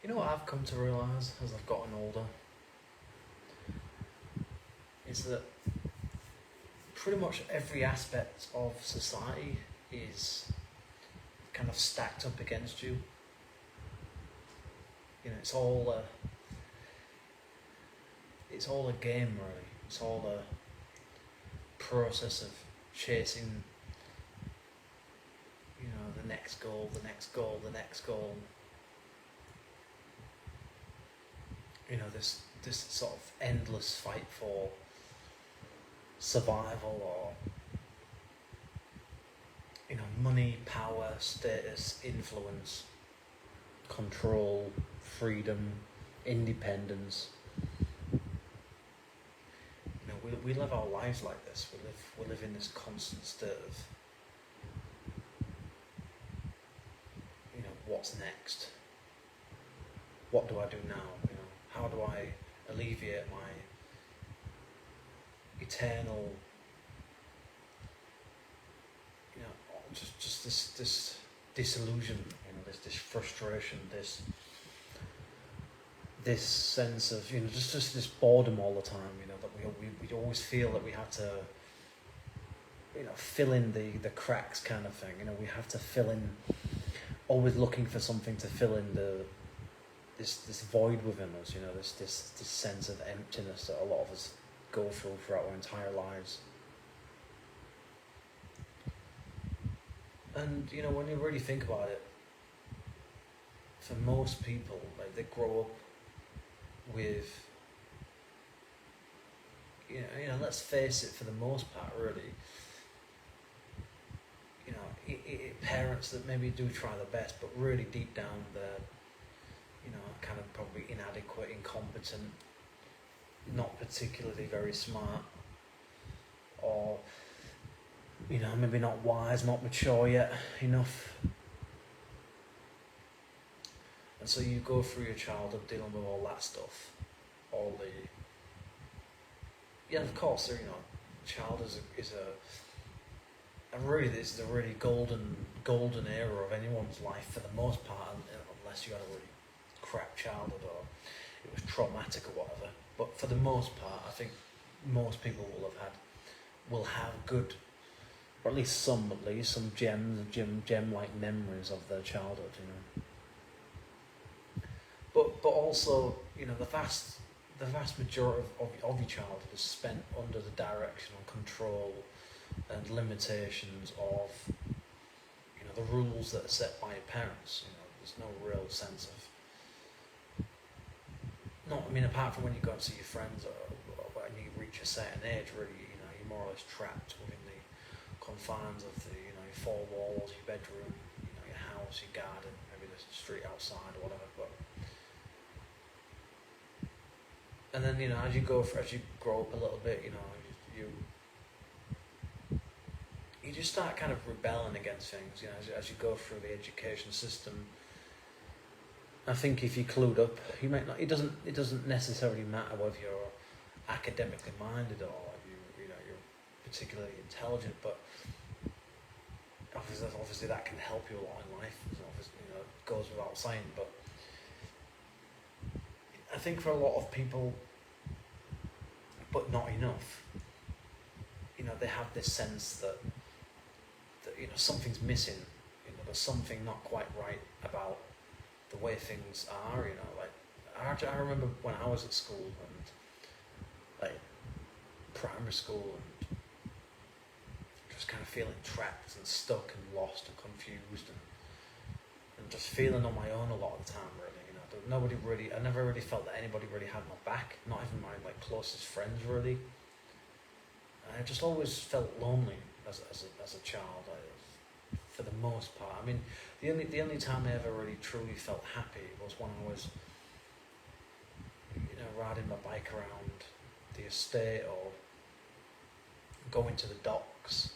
You know what I've come to realise as I've gotten older? Is that pretty much every aspect of society is kind of stacked up against you. You know, it's all a game, really. It's all a process of chasing, you know, the next goal, the next goal, the next goal. You know, this sort of endless fight for survival, or, you know, money, power, status, influence, control, freedom, independence. You know, we live our lives like this. We live in this constant state of, you know, what's next? What do I do now? You know, how do I alleviate my eternal, you know, just this disillusionment, you know, this frustration, this sense of, you know, just this boredom all the time, you know, that we always feel that we have to, you know, fill in the cracks kind of thing. You know, we have to fill in, always looking for something to fill in this void within us, you know, this sense of emptiness that a lot of us go through throughout our entire lives. And, you know, when you really think about it, for most people, like, they grow up with, you know, let's face it, for the most part, really, you know, parents that maybe do try their best, but really deep down they're, you know, kind of probably inadequate, incompetent, not particularly very smart, or, you know, maybe not wise, not mature yet enough. And so you go through your childhood dealing with all that stuff, all the, yeah, of course, you know, child is a really, this is a really golden era of anyone's life for the most part, unless you had a really crap childhood or it was traumatic or whatever. But for the most part, I think most people will have good, or at least some gem-like memories of their childhood, you know. But also, you know, the vast majority of your childhood is spent under the direction and control and limitations of, you know, the rules that are set by your parents. You know, there's no real sense of, not, I mean, apart from when you go and see your friends or when you reach a certain age, really, you know, you're more or less trapped within the confines of the, you know, your four walls, your bedroom, you know, your house, your garden, maybe the street outside or whatever. But and then, you know, as you grow up a little bit, you know, you just start kind of rebelling against things, you know, as you go through the education system. I think if you're clued up, you might not. It doesn't necessarily matter whether you're academically minded or you know, you're particularly intelligent, but obviously that can help you a lot in life. Obviously, you know, it goes without saying. But I think for a lot of people, but not enough, you know, they have this sense that you know, something's missing. You know, there's something not quite right about the way things are, you know, like, I remember when I was at school and, like, primary school, and just kind of feeling trapped and stuck and lost and confused and just feeling on my own a lot of the time, really, you know. I never really felt that anybody really had my back, not even my, like, closest friends, really. And I just always felt lonely as a child, for the most part. I mean, the only time I ever really truly felt happy was when I was, you know, riding my bike around the estate or going to the docks,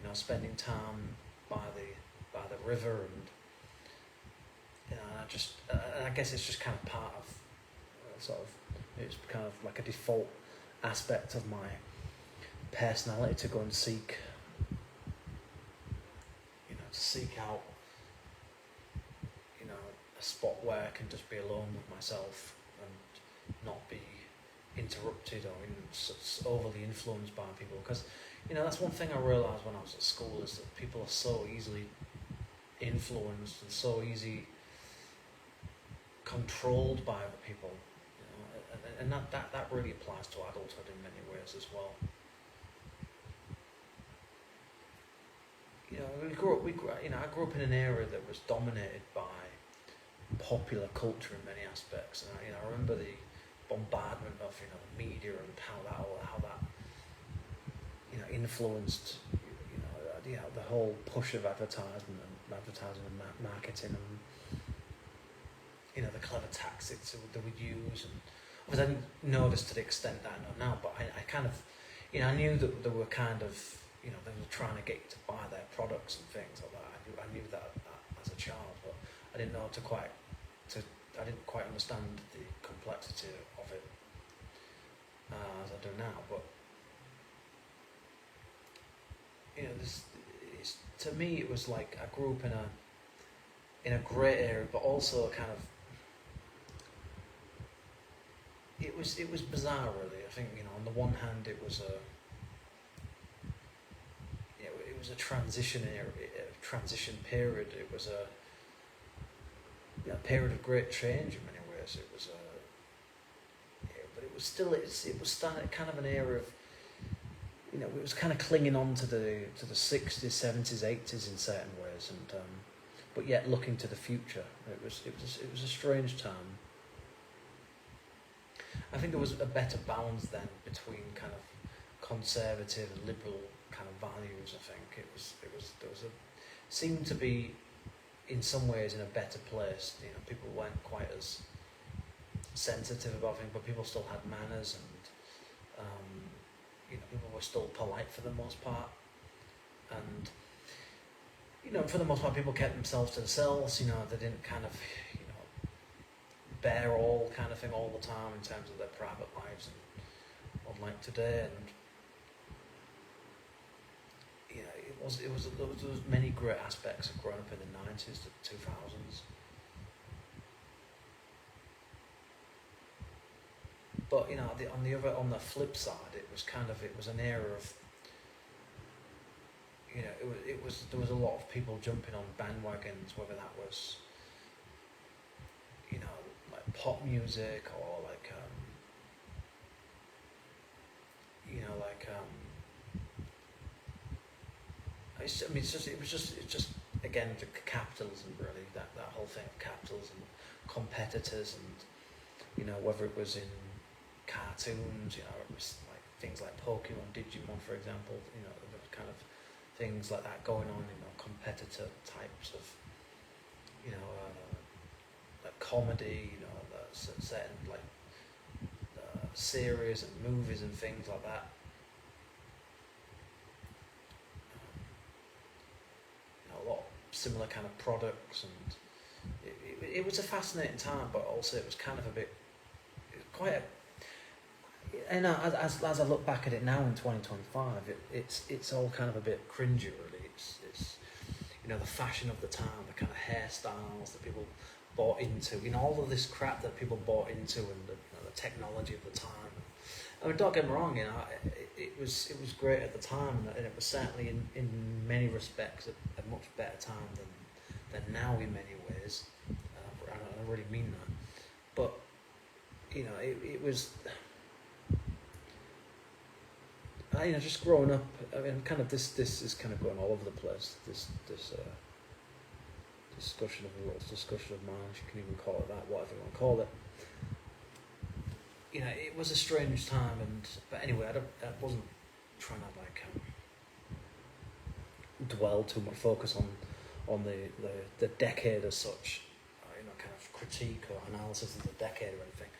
you know, spending time by the river, and, you know, I guess it's just kind of part of it's kind of like a default aspect of my personality to go and seek out, you know, a spot where I can just be alone with myself and not be interrupted or overly influenced by people. Because that's one thing I realised when I was at school, is that people are so easily influenced and so easy controlled by other people, and that really applies to adulthood in many ways as well. I grew up in an era that was dominated by popular culture in many aspects, and I remember the bombardment of the media and how that influenced the whole push of advertising and marketing, and the clever tactics that we use. And I didn't notice to the extent that I know now, but I kind of I knew that they were kind of they were trying to get you to buy their products and things like that. I knew that as a child, but I didn't know I didn't quite understand the complexity of it as I do now. But to me, it was like I grew up in a grey area, but also kind of it was bizarre, really. I think on the one hand it was a transition era, a transition period. It was a period of great change in many ways. It was but it was still it was starting kind of an era of it was kind of clinging on to the 60s, 70s, 80s in certain ways, and but yet looking to the future. It was a strange time. I think there was a better balance then between kind of conservative and liberal kind of values. I think there was seemed to be in some ways in a better place. People weren't quite as sensitive about things, but people still had manners, and people were still polite for the most part, and for the most part people kept themselves to themselves. They didn't kind of bear all kind of thing all the time in terms of their private lives, and unlike today. And there was many great aspects of growing up in the 90s to 2000s. But on the flip side, it was an era of there was a lot of people jumping on bandwagons, whether that was like pop music or like it's just again the capitalism, really, that whole thing of capitalism, competitors, and whether it was in cartoons, it was like things like Pokemon, Digimon, for example, there were kind of things like that going on, competitor types of like comedy, certain like series and movies and things like that. A lot of similar kind of products, and it was a fascinating time, but also it was kind of a bit, quite a, and as I look back at it now in 2025, it's all kind of a bit cringy, really. It's the fashion of the time, the kind of hairstyles that people bought into, all of this crap that people bought into, and the technology of the time. I mean, don't get me wrong, it was great at the time, and it was certainly in many respects a much better time than now in many ways. I really mean that. But it was. Just growing up, I mean, kind of this is kind of going all over the place. This discussion of mind, you can even call it that, whatever you want to call it. It was a strange time, but anyway, I wasn't trying to dwell too much, focus on the decade as such, kind of critique or analysis of the decade or anything.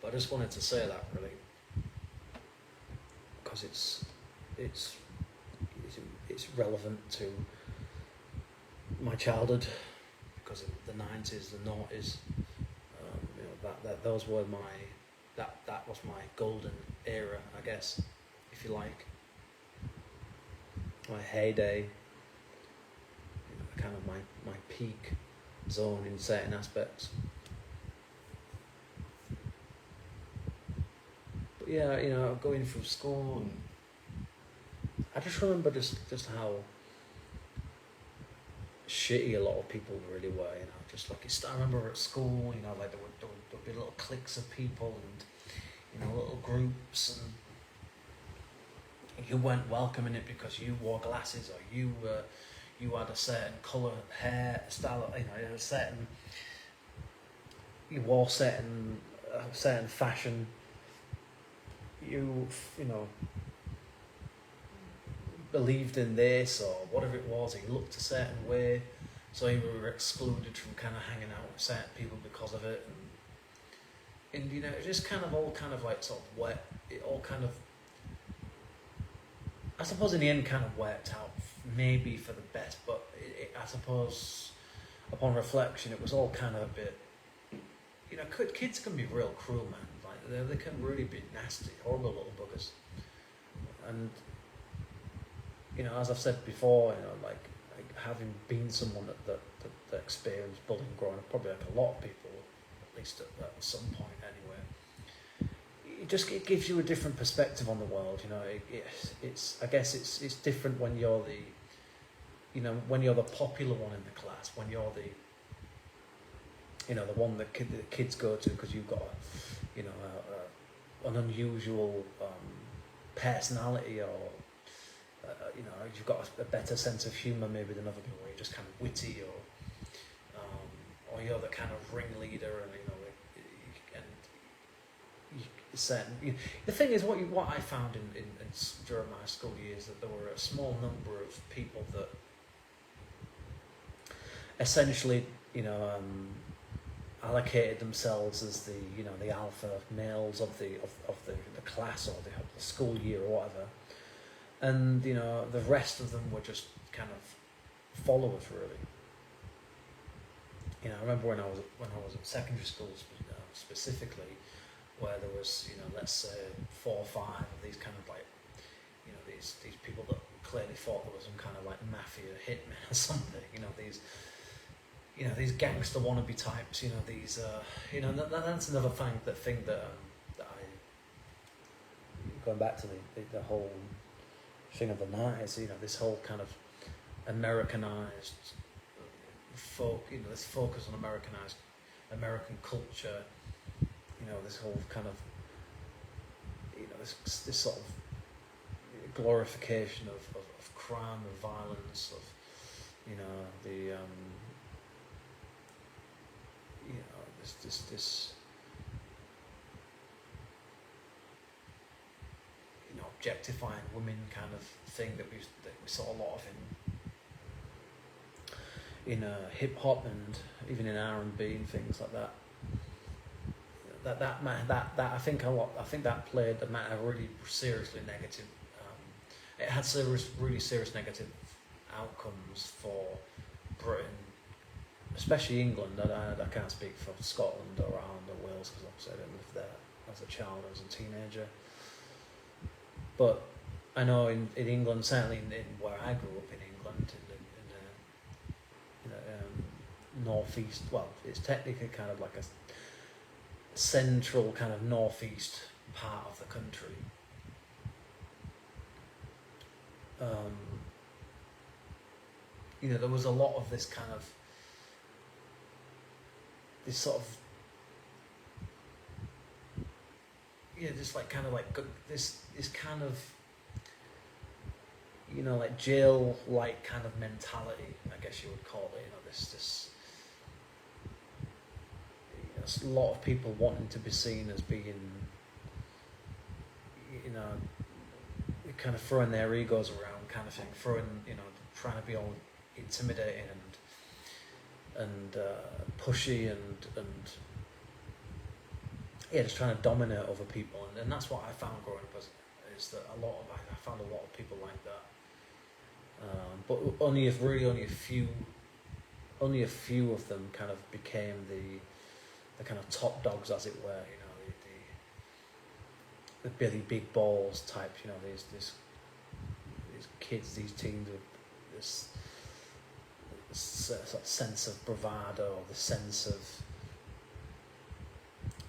But I just wanted to say that, really, because it's relevant to my childhood, because of the 90s, the noughties. Those were that was my golden era, I guess, if you like, my heyday, kind of my peak zone in certain aspects. But yeah, you know, going through school, and I just remember just how shitty a lot of people really were, you know, just like, I remember at school, you know, like there would be little cliques of people and, you know, little groups, and you weren't welcome in it because you wore glasses or you had a certain colour hair style, you know, you wore certain fashion, you know, believed in this or whatever it was, you looked a certain way, so you were excluded from kind of hanging out with certain people because of it, and you know, it just kind of all kind of like sort of wet, it all kind of, I suppose in the end kind of worked out maybe for the best, but I suppose upon reflection it was all kind of a bit, you know, kids can be real cruel, man, like they can really be nasty, horrible little buggers, and you know, as I've said before, you know, like having been someone that experienced bullying growing up, probably like a lot of people, at least at some point anyway, it gives you a different perspective on the world. You know, it's I guess it's different when you're the, you know, when you're the popular one in the class, when you're the, you know, the one that the kids go to because you've got a, you know, an unusual personality, or you know, you've got a better sense of humour maybe than other people, where you're just kind of witty, or you're the kind of ringleader, and you know, the thing is, what I found in during my school years, that there were a small number of people that essentially, you know, allocated themselves as the, you know, the alpha males of the class, or the school year or whatever. And you know, the rest of them were just kind of followers, really. You know, I remember when I was at secondary school specifically, where there was, you know, let's say 4 or 5 of these kind of like, you know, these people that clearly thought there was some kind of like mafia hitmen or something. You know, these gangster wannabe types. You know, these you know, that's another thing that I, going back to the whole thing of the 90s, you know, this whole kind of Americanized you know, this focus on Americanized American culture, you know, this whole kind of, you know, this sort of glorification of crime, of violence, of, you know, the you know, this you know, objectifying women kind of thing that we saw a lot of in hip hop, and even in R&B and things like that. That I think that played a really seriously negative. It had really serious negative outcomes for Britain, especially England. I can't speak for Scotland or Ireland or Wales, because obviously I didn't live there as a child, as a teenager. But I know in England, certainly in where I grew up in England, in northeast. Well, it's technically kind of like a central kind of northeast part of the country. You know, there was a lot of this kind of, this sort of, yeah, just like kind of like this kind of, you know, like jail-like kind of mentality, I guess you would call it. You know, this you know, it's a lot of people wanting to be seen as being, you know, kind of throwing their egos around, kind of thing, you know, trying to be all intimidating and pushy and yeah, just trying to dominate over people, and that's what I found growing up, is that I found a lot of people like that, but only a few of them kind of became the kind of top dogs, as it were. You know, the Billy Big Balls type. You know, these kids, these teens with this sense of bravado, or the sense of,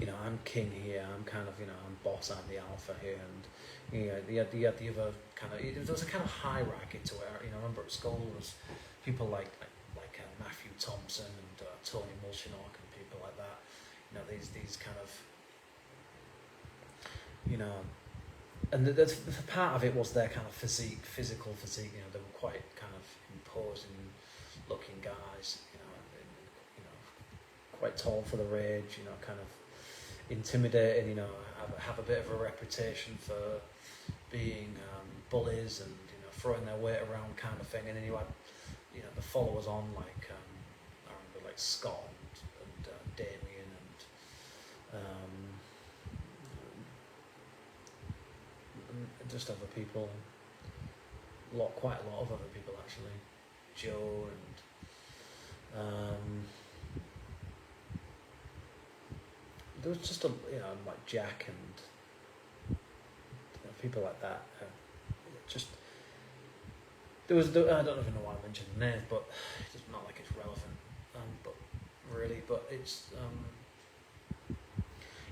I'm king here, I'm kind of, I'm boss, I'm the alpha here, and you had the other kind of, there was a kind of hierarchy to it. I remember at school there was people like Matthew Thompson and Tony Mulchinock and people like that. These kind of, and the part of it was their kind of physical physique. They were quite kind of imposing looking guys. Quite tall for their age. Kind of intimidating. Have a bit of a reputation for being bullies and throwing their weight around kind of thing. And then you had the followers on like I remember like Scott and Damien and just other people, quite a lot of other people actually, Joe and there was just like Jack and people like that. Just there was, I don't even know why I mentioned the names, but it's not like it's relevant. But it's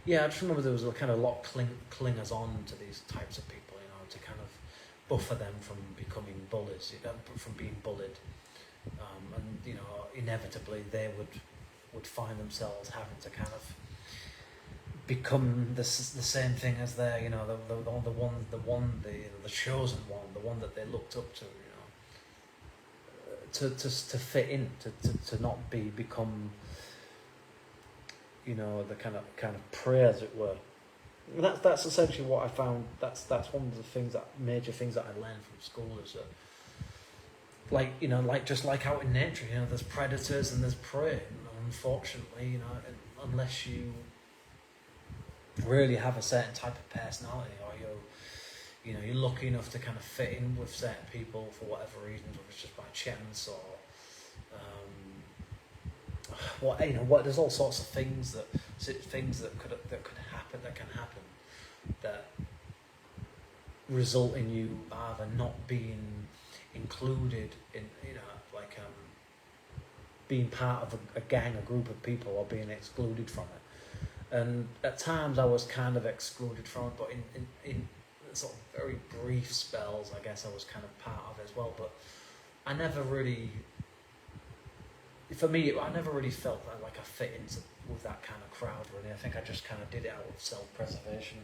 I just remember there was a kind of lot clingers on to these types of people, to kind of buffer them from becoming bullies, from being bullied, and inevitably they would find themselves having to kind of become the same thing as their, the chosen one, the one that they looked up to, to fit in, to not become, the kind of prey, as it were. That's essentially what I found. That's one of the major things that I learned from school is that, just like out in nature, there's predators and there's prey. Unfortunately, unless you really have a certain type of personality, or you're lucky enough to kind of fit in with certain people for whatever reasons, whether it's just by chance or there's all sorts of things that can happen that result in you either not being included in being part of a gang, a group of people, or being excluded from it. And at times I was kind of excluded from it, but in sort of very brief spells, I guess I was kind of part of it as well. But I never really, for me, I never really felt like I fit into with that kind of crowd, really. I think I just kind of did it out of self-preservation.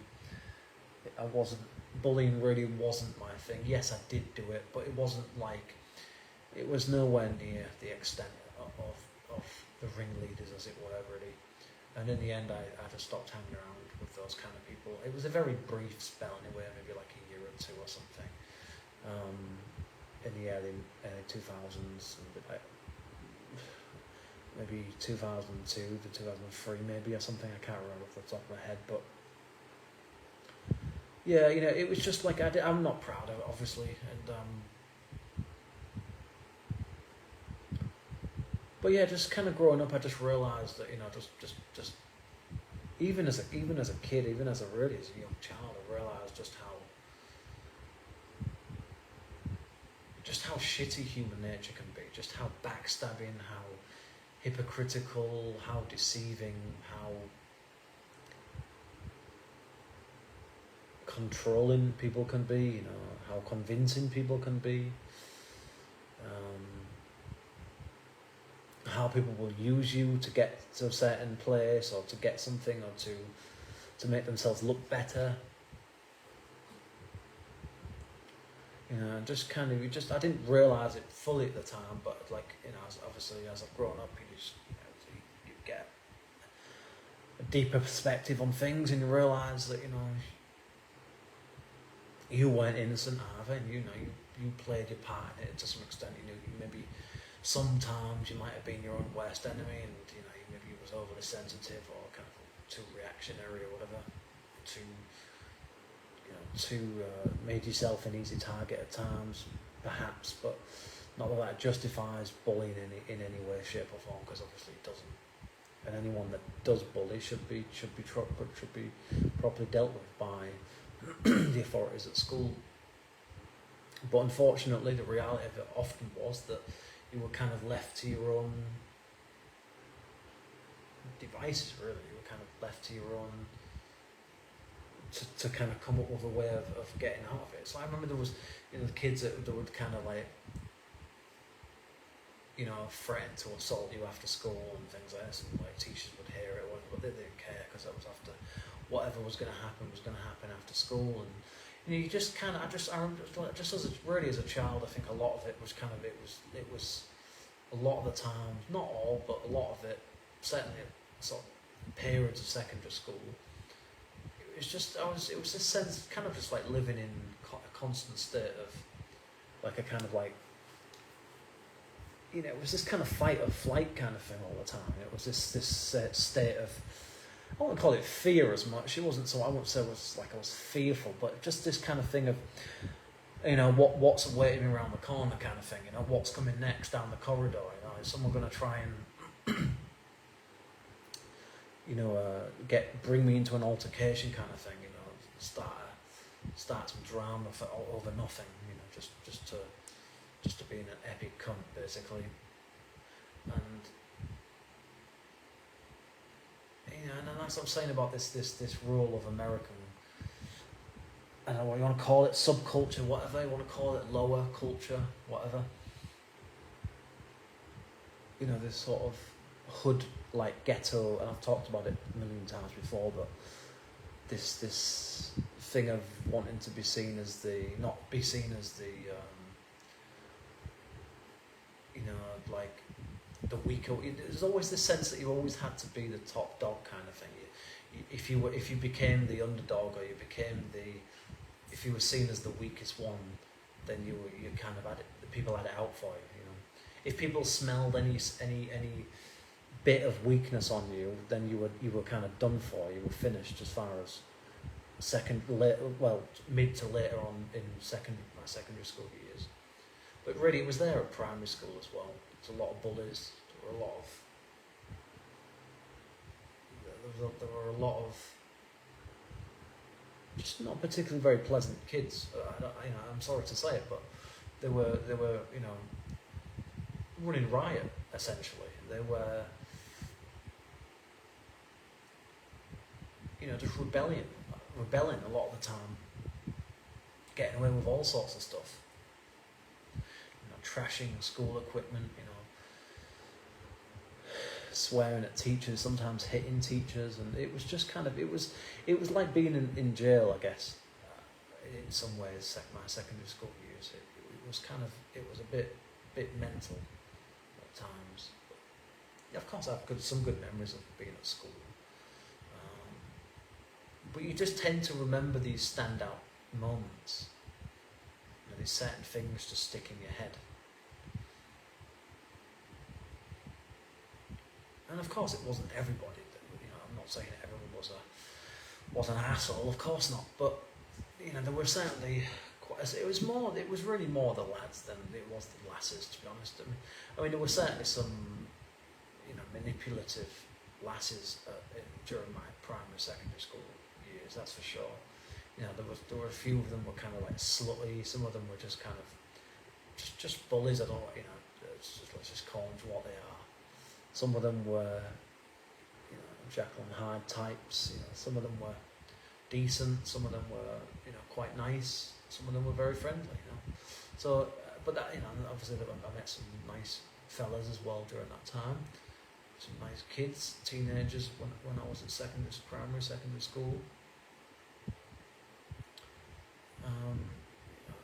Bullying really wasn't my thing. Yes, I did do it, but it was nowhere near the extent of the ringleaders, as it were, really. And in the end, I just stopped hanging around with those kind of people. It was a very brief spell anyway, maybe like a year or two or something, in the early 2000s, maybe 2002 to 2003 maybe, or something. I can't remember off the top of my head, but yeah, it was just like I'm not proud of it, obviously, and but yeah, just kind of growing up, I just realised that just even as a kid, even as a young child, I realised just how shitty human nature can be, just how backstabbing, how hypocritical, how deceiving, how controlling people can be, how convincing people can be, how people will use you to get to a certain place, or to get something, or to make themselves look better. Just kind of, I didn't realise it fully at the time, but obviously as I've grown up, you get a deeper perspective on things, and you realise that you weren't innocent either, and you played your part in it to some extent. Maybe sometimes you might have been your own worst enemy, and maybe you was overly sensitive or kind of too reactionary or whatever, made yourself an easy target at times, perhaps, but not that justifies bullying in any way, shape or form, because obviously it doesn't. And anyone that does bully should be properly dealt with by the authorities at school. But unfortunately, the reality of it often was that you were kind of left to your own devices, really. You were kind of left to your own, to kind of come up with a way of getting out of it. So I remember there was, you know, the kids that would kind of like, you know, threaten to assault you after school and things like this, and like teachers would hear it, but they didn't care, because that was after whatever was going to happen after school. And you know, you just kind of, I remember just as as a child, I think a lot of it was kind of, it was a lot of the time, not all, but a lot of it, certainly sort of periods of secondary school, it was this sense, kind of just like living in a constant state of, like a kind of like, you know, it was this kind of fight or flight kind of thing all the time. It was this state of, I wouldn't call it fear as much. It wasn't so, I wouldn't say it was like I was fearful, but just this kind of thing of, you know, what's awaiting me around the corner kind of thing. You know, what's coming next down the corridor. You know, is someone going to try and, you know, bring me into an altercation kind of thing. You know, start some drama over nothing. You know, just to be an epic cunt, basically. And you know, and that's what I'm saying about this rule of American, I don't know what you want to call it, subculture, whatever you want to call it, lower culture, whatever. You know, this sort of hood, like ghetto, and I've talked about it a million times before, but this thing of wanting to be seen as not be seen as the, you know, like the weaker. There's always this sense that you always had to be the top dog kind of thing. If you became the underdog, or if you were seen as the weakest one, then you kind of had it. The people had it out for you. You know, if people smelled any bit of weakness on you, then you were kind of done for. You were finished as far as mid to later on in my secondary school years. But really, it was there at primary school as well. There was a lot of bullies. There were a lot of just not particularly very pleasant kids. I'm sorry to say it, but they were you know, running riot essentially. They were, you know, just rebelling a lot of the time, getting away with all sorts of stuff. You know, trashing school equipment. You know, swearing at teachers, sometimes hitting teachers, and it was just kind of, it was like being in jail, I guess, in some ways. My secondary school years, it was a bit mental at times. But, yeah, of course, I have some good memories of being at school, but you just tend to remember these standout moments. You know, these certain things just stick in your head. And of course, it wasn't everybody. You know, I'm not saying that everyone was an asshole. Of course not. But you know, there were certainly it was really more the lads than it was the lasses. To be honest, I mean, there were certainly some, you know, manipulative lasses during my primary, secondary school years. That's for sure. You know, there were a few of them were kind of like slutty. Some of them were just kind of just bullies. I don't know. You know, let's just call them for what they are. Some of them were, you know, Jekyll and Hyde types. You know, some of them were decent. Some of them were, you know, quite nice. Some of them were very friendly. You know, so but that, you know, obviously I met some nice fellas as well during that time. Some nice kids, teenagers when I was at secondary school.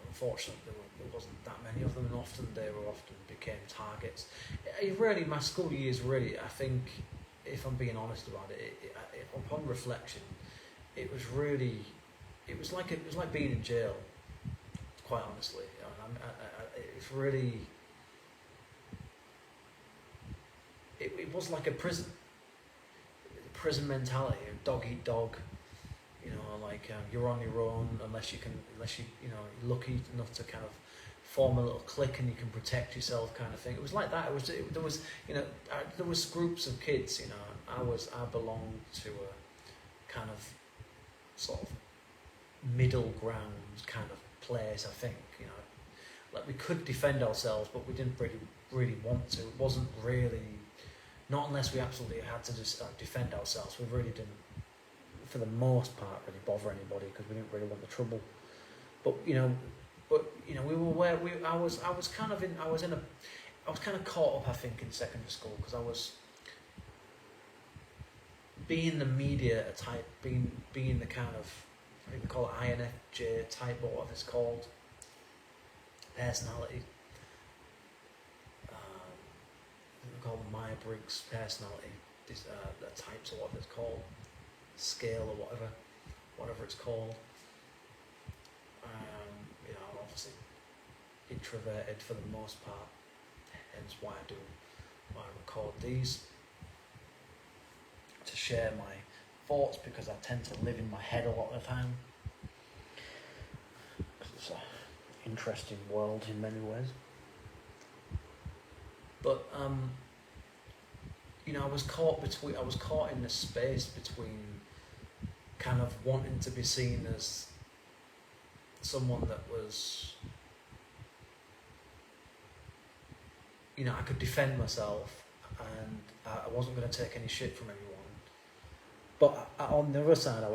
Unfortunately, there wasn't that many of them, and often became targets. My school years really, I think, if I'm being honest about it, upon reflection, it was like being in jail. Quite honestly, it's really, it was like a prison mentality, dog eat dog. You know, like you're on your own unless you you know, lucky enough to kind of form a little clique and you can protect yourself, kind of thing. It was like that. There was you know, there was groups of kids. You know, I belonged to a kind of sort of middle ground kind of place. I think, you know, like we could defend ourselves, but we didn't really really want to. It wasn't really, not unless we absolutely had to just defend ourselves. We really didn't, for the most part, really bother anybody because we didn't really want the trouble. But we were I was kind of caught up, I think, in secondary school because I was being the media type, being the kind of, I think they call it INFJ type, or whatever it's called, personality. They call Myers-Briggs personality types, or whatever it's called, scale or whatever it's called. Obviously introverted for the most part, hence why I record these, to share my thoughts, because I tend to live in my head a lot of the time. It's an interesting world in many ways. But I was caught in this space between kind of wanting to be seen as someone that was, I could defend myself and I wasn't going to take any shit from anyone. But on the other side, I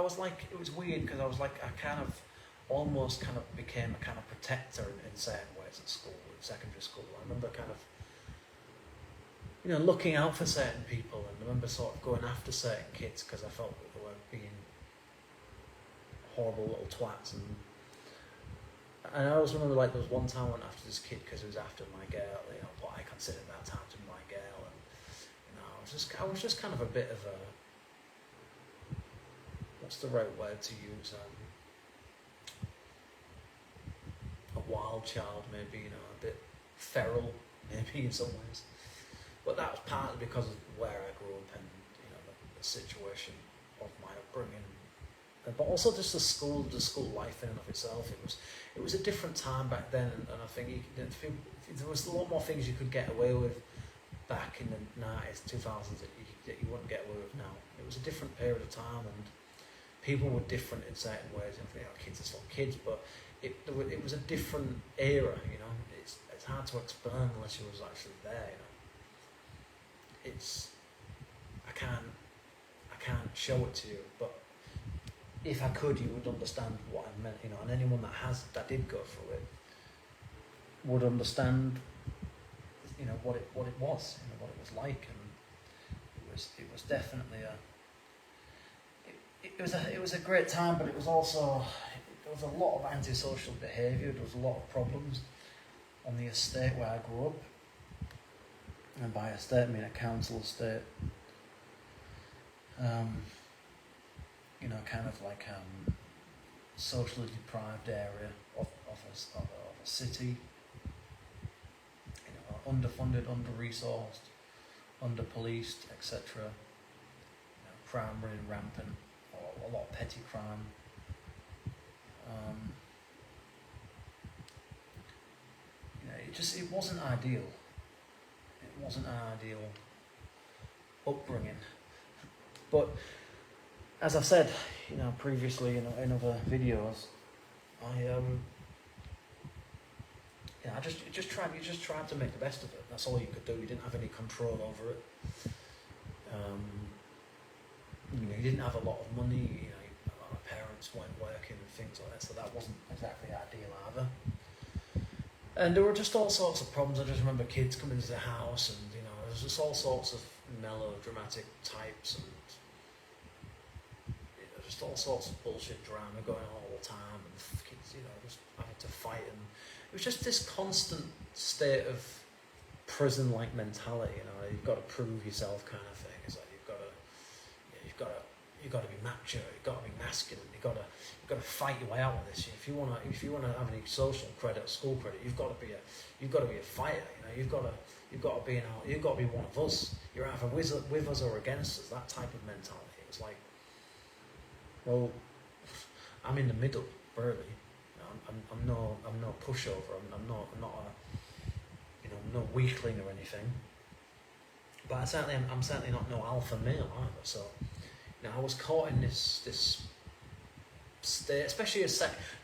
was like, it was weird because I was like, I kind of almost kind of became a kind of protector in certain ways at school, in secondary school. I remember kind of, looking out for certain people, and I remember sort of going after certain kids because I felt that they were being horrible little twats. And I always remember, like, there was one time I went after this kid because he was after my girl, what I considered that time to be my girl, and I was just kind of a bit of a, what's the right word to use, a wild child maybe, a bit feral maybe in some ways. But that was partly because of where I grew up and the situation of my upbringing, but also just the school life in and of itself. It was a different time back then, and I think there was a lot more things you could get away with back in the 90s, 2000s that you wouldn't get away with now. It was a different period of time, and people were different in certain ways. Kids are still kids, but it was a different era. It's hard to explain unless you was actually there. I can't show it to you, but if I could, you would understand what I meant, and anyone that did go through it would understand, what it was, what it was like, and it was definitely it was a great time, but it was also, there was a lot of antisocial behaviour. There was a lot of problems on the estate where I grew up. And by estate, I mean a council estate. Kind of like socially deprived area of a city. Underfunded, under-resourced, under-policed, etc. Crime running rampant, a lot of petty crime. It wasn't ideal. It wasn't an ideal upbringing. But as I've said, previously in other videos, I just tried to make the best of it. That's all you could do. You didn't have any control over it. You didn't have a lot of money. My parents weren't working and things like that, so that wasn't exactly ideal either. And there were just all sorts of problems. I just remember kids coming into the house, and there was just all sorts of melodramatic types, and just all sorts of bullshit drama going on all the time, and kids, just having to fight, and it was just this constant state of prison-like mentality. You've got to prove yourself, kind of thing. It's like you've got to be macho. You've got to be masculine. You've got to fight your way out of this. If you want to have any social credit, school credit, you've got to be a fighter. You've got to be one of us. You're either with us or against us. That type of mentality. It was like, well, I'm in the middle, really. I'm no pushover. I'm not no weakling or anything. But I'm certainly not no alpha male either. So, I was caught in this state, especially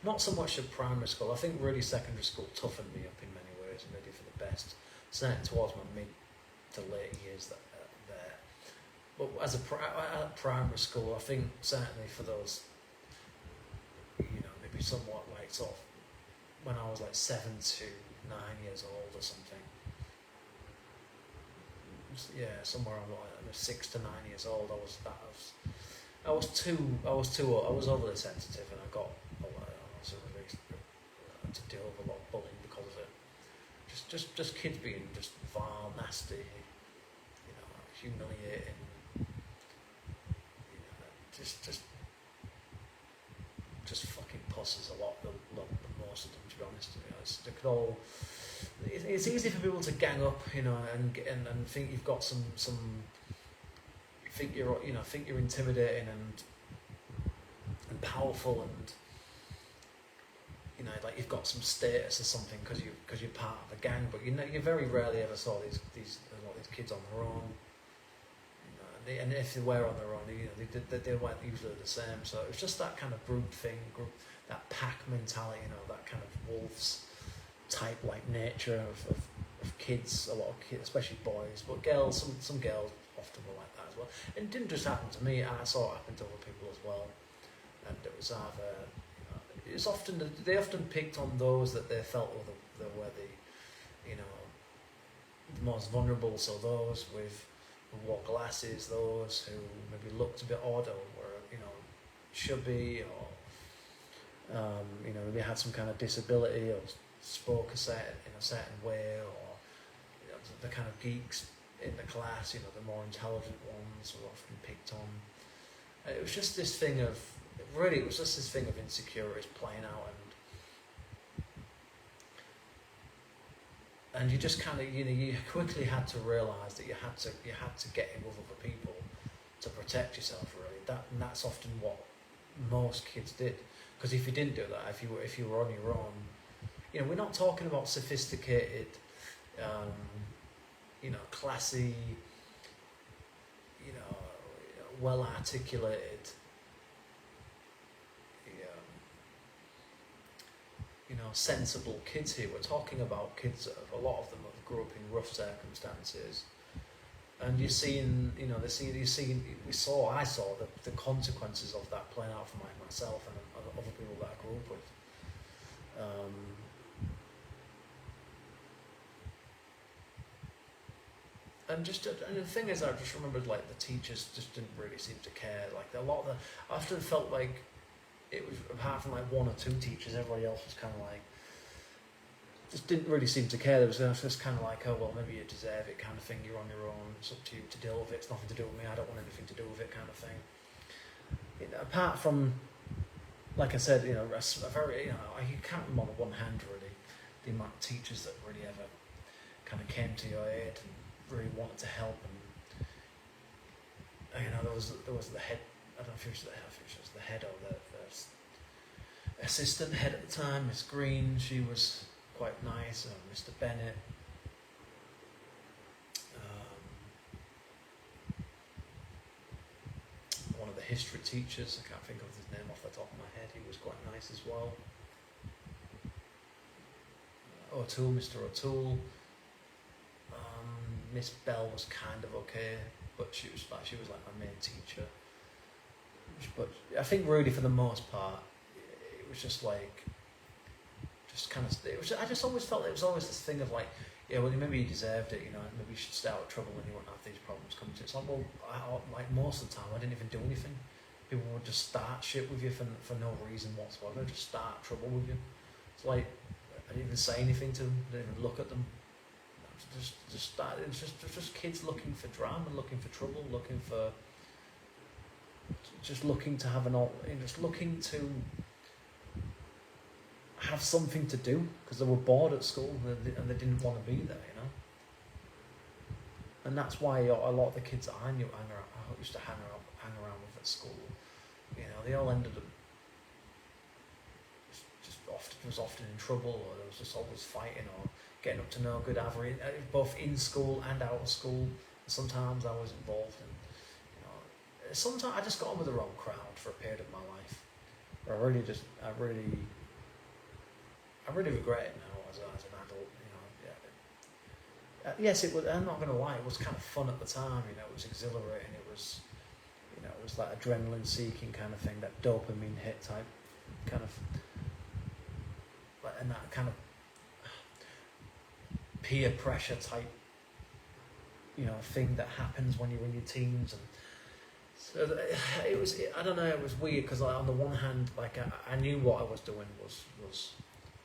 not so much at primary school. I think really secondary school toughened me up in many ways, and maybe for the best. certainly towards my mid to late years there. But as at primary school, I think certainly for those, maybe somewhat like sort of when I was like 7 to 9 years old or something. Yeah, somewhere around like 6 to 9 years old. I was overly sensitive, and I was really to deal with a lot of bullying because of it. Just kids being just vile, nasty, humiliating. Just fucking pusses a lot. Most of them, to be honest. They could all. It's easy for people to gang up, and think you've got some think you're intimidating and powerful, and like you've got some status or something because you're part of a gang. But you very rarely ever saw these kids on their own. And if they were on their own, they weren't usually the same. So it was just that kind of group, that pack mentality, that kind of wolves type like nature of kids. A lot of kids, especially boys, but girls. Some girls often were like that as well. And it didn't just happen to me. I saw it happen to other people as well. And it was either, it's often they often picked on those that they felt were the most vulnerable. So those who wore glasses, those who maybe looked a bit odd or were chubby, or maybe had some kind of disability or spoke in a certain way, or the kind of geeks in the class, the more intelligent ones were often picked on. It was just this thing of insecurities playing out, and you just kind of you quickly had to realise that you had to get in with other people to protect yourself, really. That's often what most kids did, because if you didn't do that, if you were on your own, we're not talking about sophisticated, classy, well articulated, sensible kids here. We're talking about kids that a lot of them have grew up in rough circumstances, and I saw the consequences of that playing out for myself and other people that I grew up with. And the thing is, I just remembered like the teachers just didn't really seem to care. Like I often felt like it was, apart from like one or two teachers, everybody else was kind of like, just didn't really seem to care. There was just kind of like, oh well, maybe you deserve it kind of thing. You're on your own. It's up to you to deal with it. It's nothing to do with me. I don't want anything to do with it kind of thing. Apart from, like I said, a very, you can't remember on one hand really the amount of teachers that really ever kind of came to your aid and really wanted to help. And there was the head. I don't know if it was the head or the assistant head at the time, Miss Green. She was quite nice. Mr. Bennett. One of the history teachers, I can't think of his name off the top of my head. He was quite nice as well. Mr. O'Toole. Miss Bell was kind of okay, but she was like my main teacher. But I think really for the most part, it was just like, I just always felt it was always this thing of like, yeah, well maybe you deserved it, maybe you should stay out of trouble when you won't have these problems come to you. It's like, well, like most of the time I didn't even do anything. People would just start shit with you for no reason whatsoever, just start trouble with you. It's like, I didn't even say anything to them, I didn't even look at them. Just kids looking for drama, looking for trouble, looking to have just looking to have something to do because they were bored at school and they didn't want to be there, And that's why a lot of the kids that I used to hang around with at school, they all ended up often in trouble, or there was just always fighting or getting up to no good, either both in school and out of school. Sometimes I was involved in, sometimes I just got on with the wrong crowd for a period of my life. I really regret it now as an adult. yes, it was. I'm not going to lie, it was kind of fun at the time. You know, it was exhilarating. It was, you know, it was like adrenaline-seeking kind of thing, that dopamine hit type kind of, and that kind of peer pressure type, you know, thing that happens when you're in your teens. And so it was. I don't know. It was weird because, like, on the one hand, like I knew what I was doing was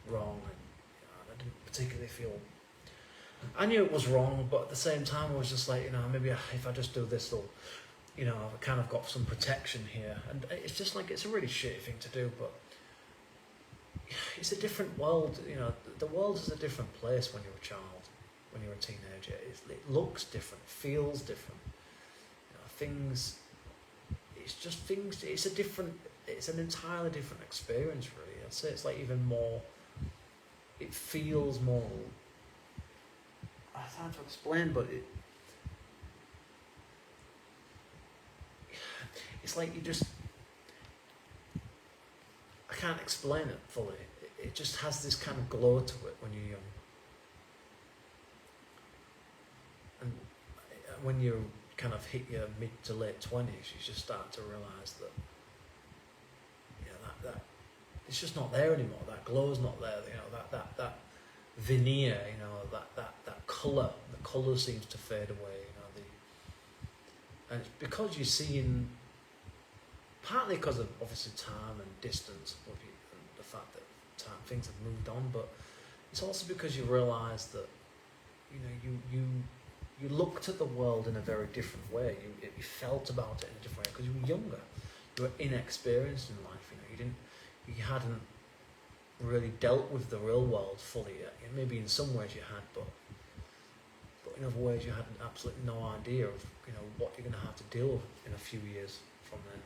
wrong, and you know, I didn't particularly feel. I knew it was wrong, but at the same time, I was just like, you know, maybe if I just do this, they'll, you know, I've kind of got some protection here. And it's just like, it's a really shitty thing to do, but it's a different world. You know, the world is a different place when you're a child, when you're a teenager. It looks different, feels different. You know, things, it's just things, it's an entirely different experience, really. I'd say it's like even more, it feels more, it's hard to explain, but it's like you just, I can't explain it fully. It just has this kind of glow to it when you're young. And when you kind of hit your mid to late 20s, you just start to realise that, you know, that it's just not there anymore. That glow's not there. You know, that veneer, you know, that colour, the colour seems to fade away, you know, and it's because you're seeing, partly because of obviously time and distance, and the fact that things have moved on, but it's also because you realise that, you know, you looked at the world in a very different way. You felt about it in a different way because you were younger, you were inexperienced in life. You know, you hadn't really dealt with the real world fully yet. Maybe in some ways you had, but in other ways you had absolutely no idea of, you know, what you're going to have to deal with in a few years from then.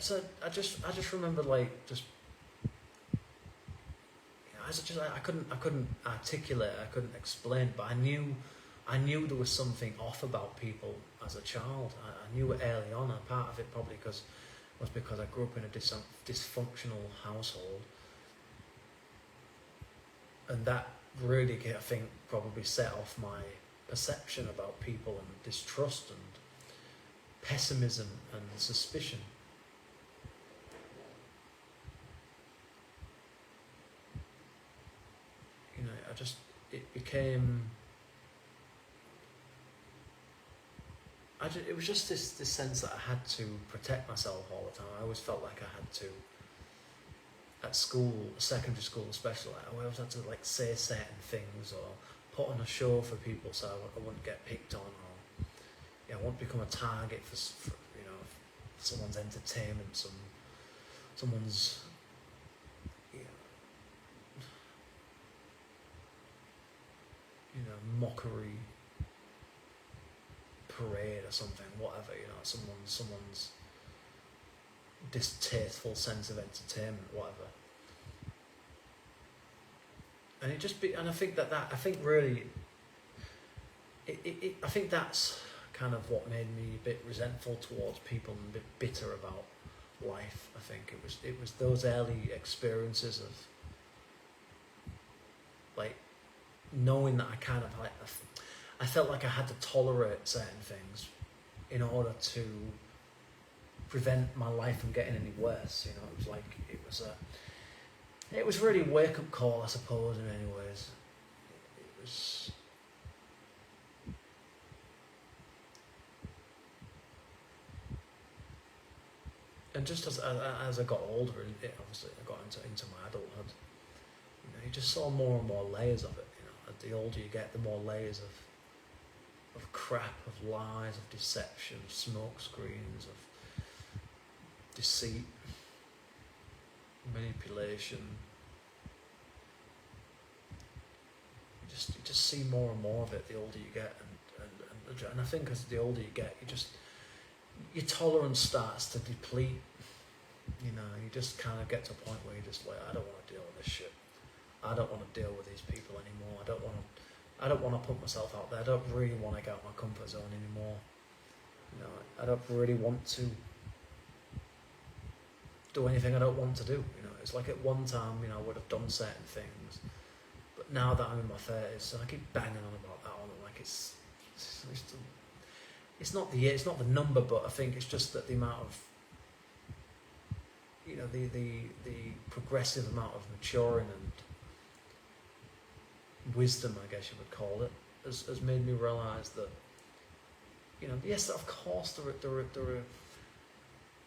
So I just remember, like, just, you know, I couldn't articulate, I couldn't explain, but I knew there was something off about people as a child. I knew it early on, and part of it probably was because I grew up in a dysfunctional household, and that really, I think, probably set off my perception about people, and distrust and pessimism and suspicion. You know, it became, it was just this sense that I had to protect myself all the time. I always felt like I had to, at school, secondary school especially, I always had to, like, say certain things or put on a show for people so I wouldn't get picked on, or, you know, I wouldn't become a target for you know, someone's entertainment, someone's, you know, mockery parade or something, whatever, you know, someone's distasteful sense of entertainment, whatever. And it just and I think I think really, I think that's kind of what made me a bit resentful towards people and a bit bitter about life. I think it was those early experiences of, like, knowing that I kind of, like, I felt like I had to tolerate certain things in order to prevent my life from getting any worse. You know, it was like, it was really a wake-up call, I suppose, in many ways. It was, and just as I got older, obviously I got into my adulthood, you know, you just saw more and more layers of it. You know, the older you get, the more layers of crap, of lies, of deception, of smoke screens, of deceit, manipulation. You just see more and more of it the older you get, and I think as the older you get, your tolerance starts to deplete. You know, you just kind of get to a point where you're just like, I don't want to deal with this shit. I don't want to deal with these people anymore. I don't want to put myself out there. I don't really want to get out of my comfort zone anymore. You know, I don't really want to do anything I don't want to do. You know, It's like at one time, you know, I would have done certain things, but now that I'm in my 30s, so I keep banging on about that one. Like it's not the number, but I think it's just that the amount of, you know, the progressive amount of maturing and wisdom, I guess you would call it, has made me realise that, you know, yes, of course there are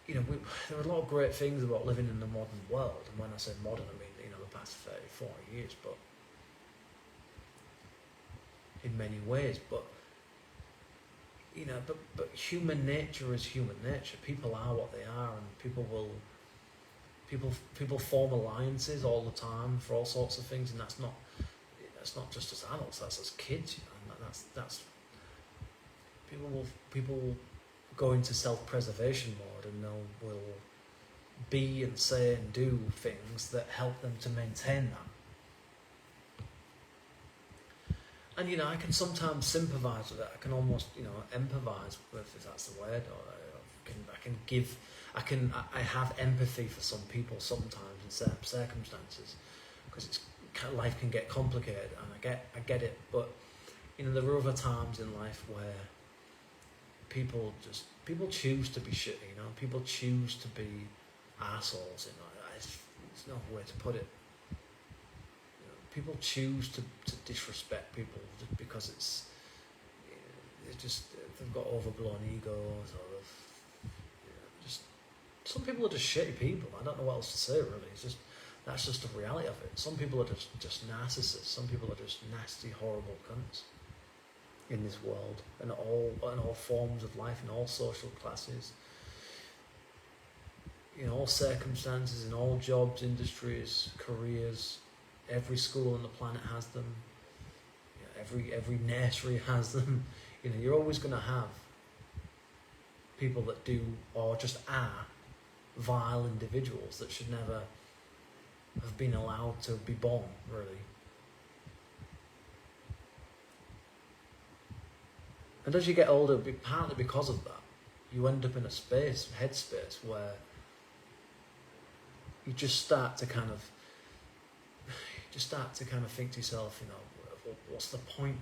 you know, there are a lot of great things about living in the modern world, and when I say modern, I mean, you know, the past 30, 40 years, but in many ways, but, you know, but human nature is human nature. People are what they are, and people form alliances all the time for all sorts of things, and that's not just as adults, that's as kids, you know, and that's people will go into self-preservation mode, and will be and say and do things that help them to maintain that. And, you know, I can sometimes sympathise with that. I can almost, you know, empathise with, if that's the word, or I have empathy for some people sometimes in certain circumstances, because life can get complicated, and I get it. But, you know, there are other times in life where people choose to be shitty, you know. People choose to be assholes, you know. There's no way to put it. You know, people choose to disrespect people just because they've got overblown egos, or just some people are just shitty people. I don't know what else to say, really. That's just the reality of it. Some people are just narcissists. Some people are just nasty, horrible cunts in this world, and all forms of life, in all social classes, in all circumstances, in all jobs, industries, careers. Every school on the planet has them. You know, every nursery has them. You know, you're always going to have people that do, or just are, vile individuals that should never have been allowed to be born, really. And as you get older, partly because of that, you end up in a headspace, where you just start to kind of think to yourself, you know, what's the point?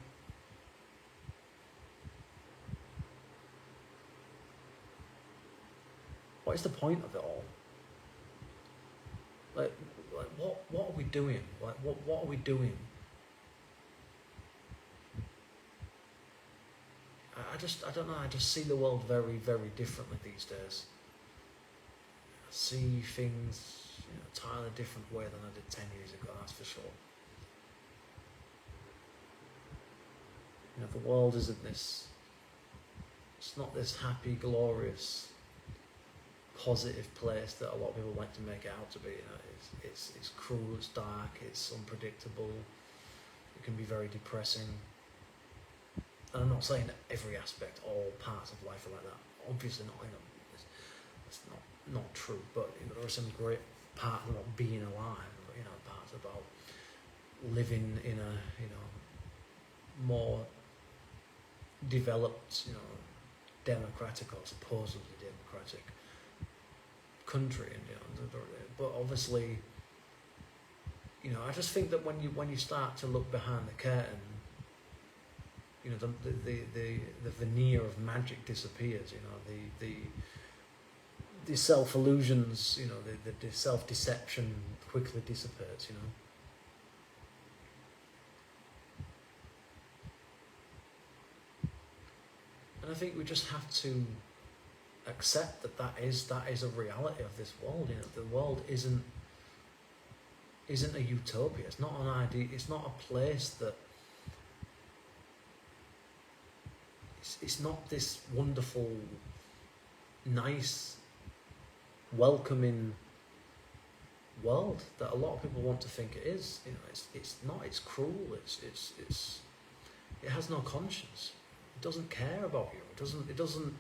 What is the point of it all? Like what are we doing? Like what are we doing? I don't know, I just see the world very, very differently these days. I see things in a entirely different way than I did 10 years ago, that's for sure. You know, the world isn't this, it's not this happy, glorious, positive place that a lot of people like to make it out to be. You know, it's cruel, it's dark, it's unpredictable, it can be very depressing. And I'm not saying that every aspect, all parts of life are like that. Obviously not. You know, it's not true. But you know, there are some great parts about being alive. You know, parts about living in a, you know, more developed, you know, democratic or supposedly democratic country. And you know, but obviously, you know, I just think that when you start to look behind the curtain, you know, the veneer of magic disappears. You know, the self-illusions, you know, the self-deception quickly dissipates. You know. And I think we just have to accept that is a reality of this world. You know, the world isn't a utopia. It's not an idea. It's not a place that. It's not this wonderful, nice, welcoming world that a lot of people want to think it is. You know, it's not. It's cruel. It has no conscience. It doesn't care about you. It doesn't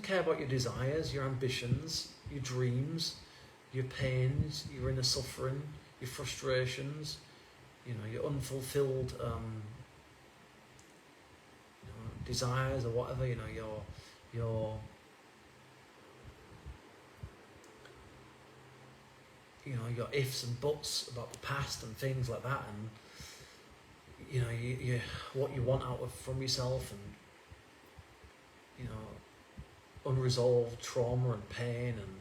care about your desires, your ambitions, your dreams, your pains, your inner suffering, your frustrations. You know, your unfulfilled. Desires or whatever, you know, your ifs and buts about the past and things like that, and you what you want from yourself, and unresolved trauma and pain, and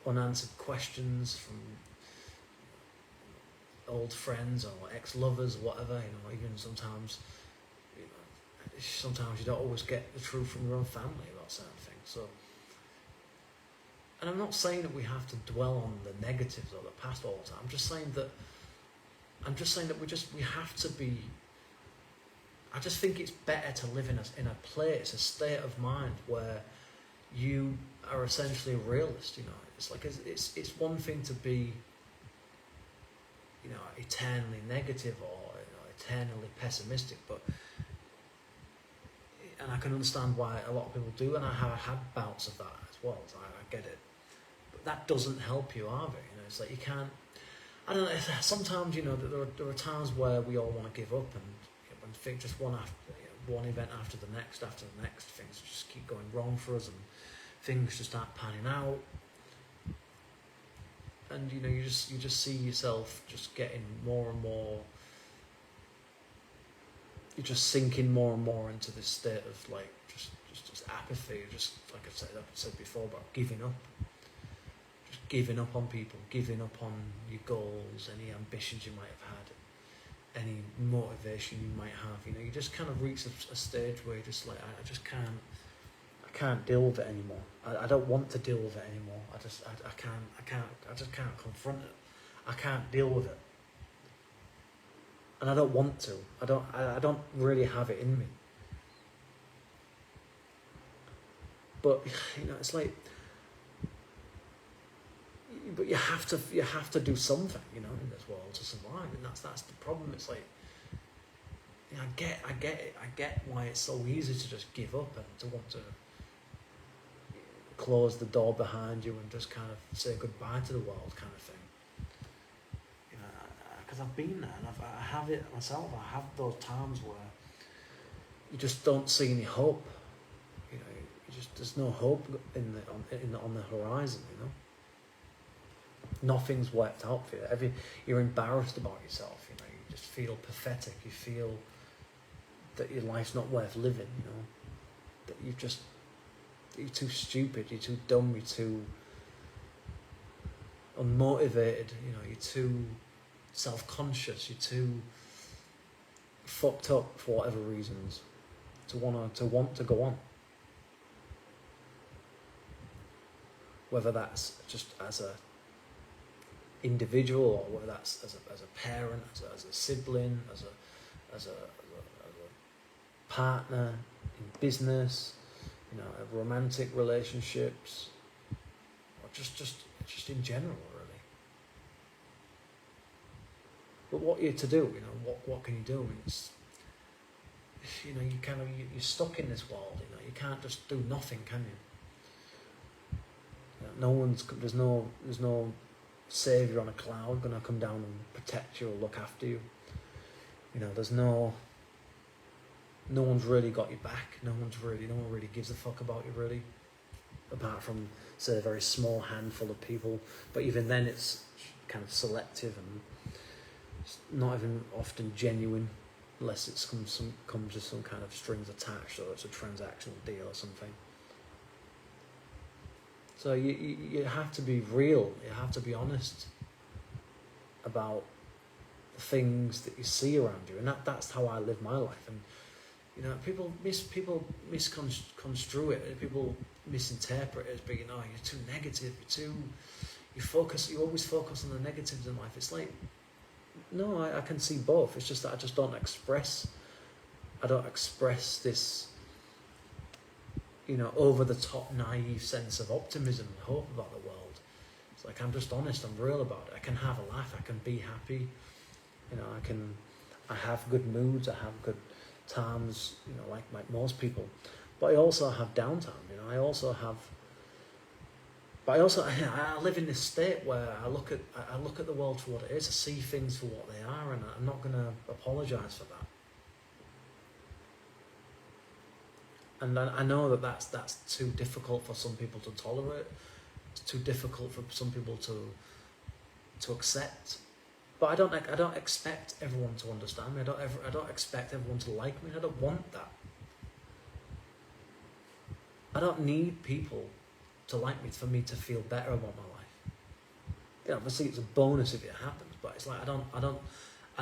unanswered questions from old friends or ex-lovers or whatever. Even sometimes you don't always get the truth from your own family about certain things. So, and I'm not saying that we have to dwell on the negatives or the past all the time. I'm just saying that we have to be. I just think it's better to live in a place, a state of mind where you are essentially a realist. It's like it's one thing to be eternally negative or eternally pessimistic, and I can understand why a lot of people do, and I have had bouts of that as well. So I get it, but that doesn't help you either. It's like you can't. I don't know. Sometimes there are times where we all want to give up, and when things just one event after the next, things just keep going wrong for us, and things just aren't panning out. And you just see yourself just getting more and more. You're just sinking more and more into this state of like just apathy. Just like I said before about giving up. Just giving up on people, giving up on your goals, any ambitions you might have had, any motivation you might have. You just kind of reach a stage where you're just like, I can't deal with it anymore. I don't want to deal with it anymore. I just can't confront it. I can't deal with it. And I don't want to. I don't really have it in me. But it's like, but you have to do something, in this world to survive, and that's the problem. It's like, I get it. I get why it's so easy to just give up and to want to close the door behind you and just kind of say goodbye to the world, kind of thing. Because I've been there, and I have it myself. I have those times where you just don't see any hope. There's no hope on the horizon. Nothing's worked out for you. You're embarrassed about yourself. You just feel pathetic. You feel that your life's not worth living. That you're too stupid. You're too dumb. You're too unmotivated. You're too self-conscious. You're too fucked up for whatever reasons to want to go on. Whether that's just as a individual, or whether that's as a parent, as a sibling, as a partner in business, romantic relationships, or just in general, really. But what you're to do, what can you do? It's, you're stuck in this world. You can't just do nothing, can you? There's no savior on a cloud going to come down and protect you or look after you. There's no one's really got your back. No one really gives a fuck about you, really, apart from, say, a very small handful of people. But even then, it's kind of selective and it's not even often genuine, unless it comes with some kind of strings attached, or it's a transactional deal or something. So you have to be real. You have to be honest about the things that you see around you, and that's how I live my life. And people misconstrue it. People misinterpret it as being, you're too negative. You always focus on the negatives in life. It's like, no, I can see both. It's just that I just don't express. I don't express this, over the top, naive sense of optimism and hope about the world. It's like, I'm just honest, I'm real about it. I can have a laugh, I can be happy, I have good moods, I have good times, like most people. But I also have downtime, I live in this state where I look at the world for what it is, I see things for what they are, and I'm not going to apologise for that. And I know that's too difficult for some people to tolerate, It's too difficult for some people to accept. But I don't expect everyone to understand me. I don't expect everyone to like me. I don't want that. I don't need people to like me for me to feel better about my life. You know, obviously it's a bonus if it happens, but it's like I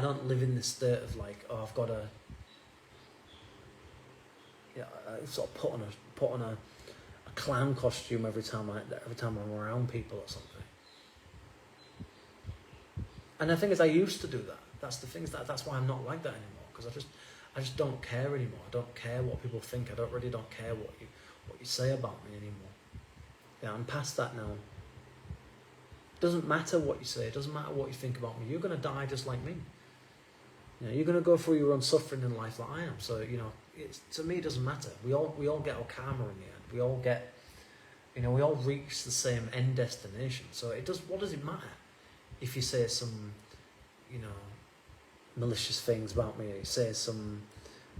don't live in this state of like, oh, I've got to, you know, I sort of put on a clown costume every time I'm around people or something. And the thing is, I used to do that. That's the thing. That's why I'm not like that anymore. Because I just don't care anymore. I don't care what people think. I don't care what you say about me anymore. Yeah, I'm past that now. It doesn't matter what you say. It doesn't matter what you think about me. You're gonna die just like me. You know, you're gonna go through your own suffering in life like I am. So you know, to me, it doesn't matter. We all get our karma in the end. We all get, you know, we all reach the same end destination. So what does it matter if you say some, you know, malicious things about me, or you say some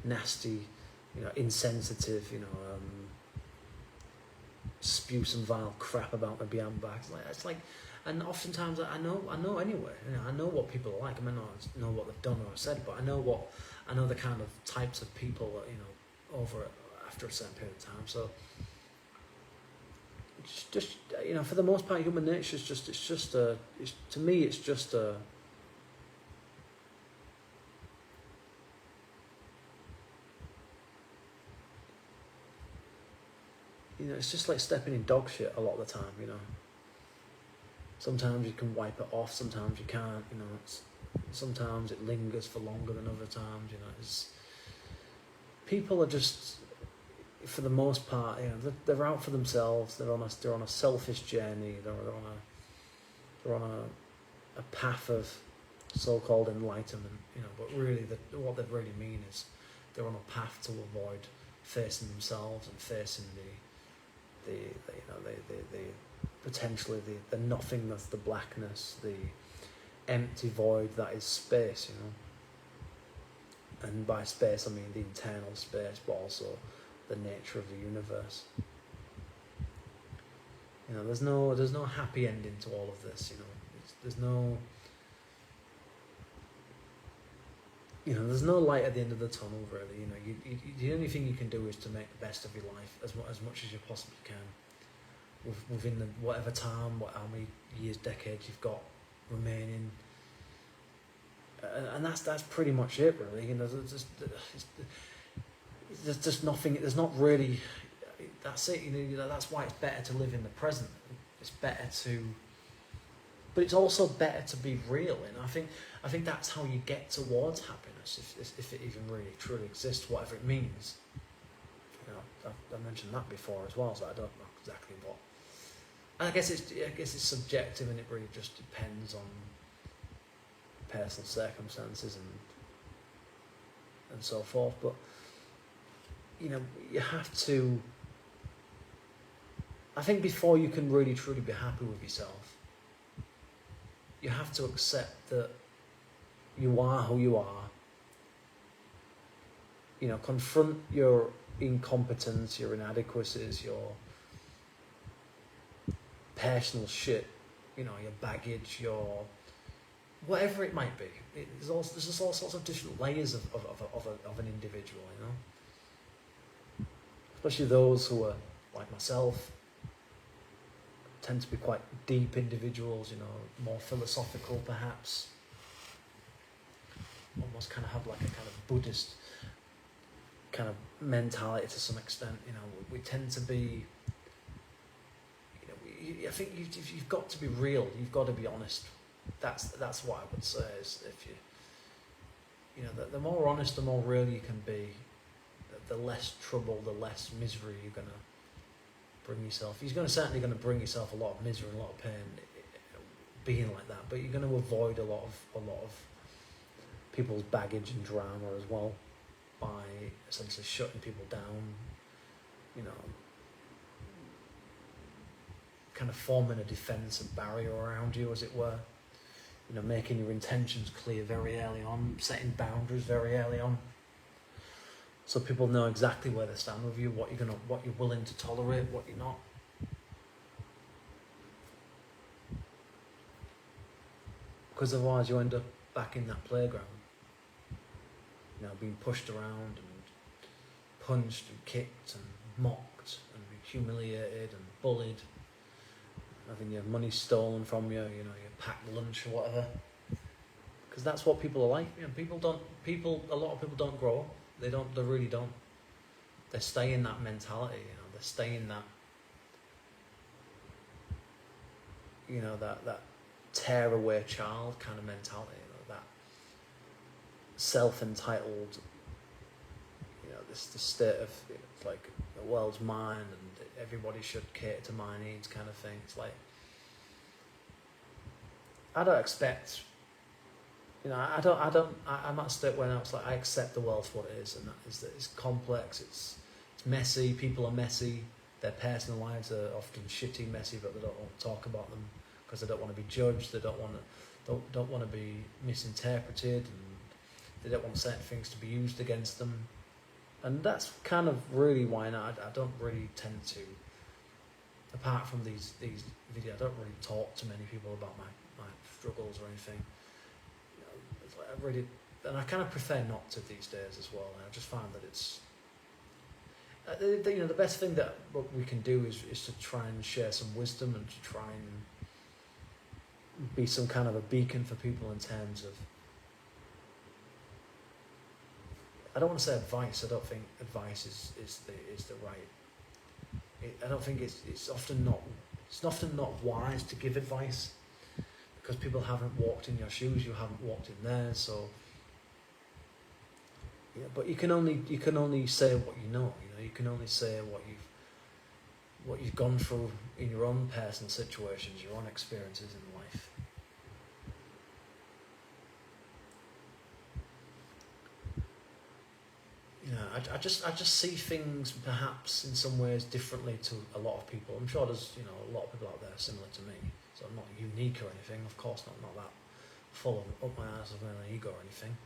nasty, you know, insensitive, you know, spew some vile crap about me behind my back. It's like, and oftentimes I know anyway. You know, I know what people are like. I may not know what they've done or said, but I know the kind of types of people that, you know, after a certain period of time. So it's just, you know, for the most part, human nature is to me it's just a, you know, it's just like stepping in dog shit a lot of the time, you know. Sometimes you can wipe it off, sometimes you can't, you know. Sometimes it lingers for longer than other times, you know. People are just, for the most part, you know, they're out for themselves. They're on a selfish journey. They're on a path of so-called enlightenment, you know. But really, what they really mean is they're on a path to avoid facing themselves and facing the potentially the nothingness, the blackness, the empty void that is space, you know. And by space I mean the internal space, but also the nature of the universe. You know, there's no happy ending to all of this, you know. There's no light at the end of the tunnel, really. You know, the only thing you can do is to make the best of your life as much as you possibly can, within whatever time, how many years, decades you've got remaining, and that's pretty much it, really. You know, there's just nothing. There's not really. That's it. You know, that's why it's better to live in the present. It's better to. But it's also better to be real, and I think that's how you get towards happiness, if it even really truly exists, whatever it means. You know, I mentioned that before as well, so I don't know exactly what. I guess it's subjective, and it really just depends on personal circumstances and so forth. But you know, you have to. I think before you can really truly be happy with yourself, you have to accept that you are who you are. You know, confront your incompetence, your inadequacies, your personal shit, you know, your baggage, your whatever it might be. There's just all sorts of different layers of an individual, you know. Especially those who are like myself, tend to be quite deep individuals, you know, more philosophical perhaps, almost kind of have like a kind of Buddhist kind of mentality to some extent, you know. We tend to be, you know, I think you've got to be real, you've got to be honest. That's what I would say, is if you know, the more honest, the more real you can be, the less trouble, the less misery you're going to bring yourself. You're certainly going to bring yourself a lot of misery and a lot of pain being like that, but you're going to avoid a lot of people's baggage and drama as well, by essentially shutting people down, you know, kind of forming a defensive barrier around you, as it were. You know, making your intentions clear very early on, setting boundaries very early on, so people know exactly where they stand with you, what you're willing to tolerate, what you're not. because otherwise you end up back in that playground, you know, being pushed around and punched and kicked and mocked and humiliated and bullied, having your money stolen from you, you know, your packed lunch or whatever. Because that's what people are like. You know, a lot of people don't grow up. They really don't. They stay in that mentality, you know, they stay in that, you know, that tear-away child kind of mentality, you know, that self-entitled, you know, this state of, it's like, the world's mine and everybody should cater to my needs kind of thing. It's like, I don't expect, you know, I'm at a state where now it's like, I accept the world for what it is, and that is that it's complex, it's messy, people are messy, their personal lives are often shitty, messy, but they don't want to talk about them because they don't want to be judged, they don't want to be misinterpreted, and they don't want certain things to be used against them. And that's kind of really why I don't really tend to, apart from these videos, I don't really talk to many people about my struggles or anything. You know, it's like I really, and I kind of prefer not to these days as well. And I just find that it's, you know, the best thing that what we can do is to try and share some wisdom and to try and be some kind of a beacon for people in terms of, I don't want to say advice. I don't think advice is the right. I don't think it's often not wise to give advice because people haven't walked in your shoes, you haven't walked in theirs. So yeah, but you can only say what you know. You know, you can only say what you've gone through in your own personal situations, your own experiences in life. You know, I just see things perhaps in some ways differently to a lot of people. I'm sure there's, you know, a lot of people out there similar to me, so I'm not unique or anything. Of course not that full of up my ass of an ego or anything.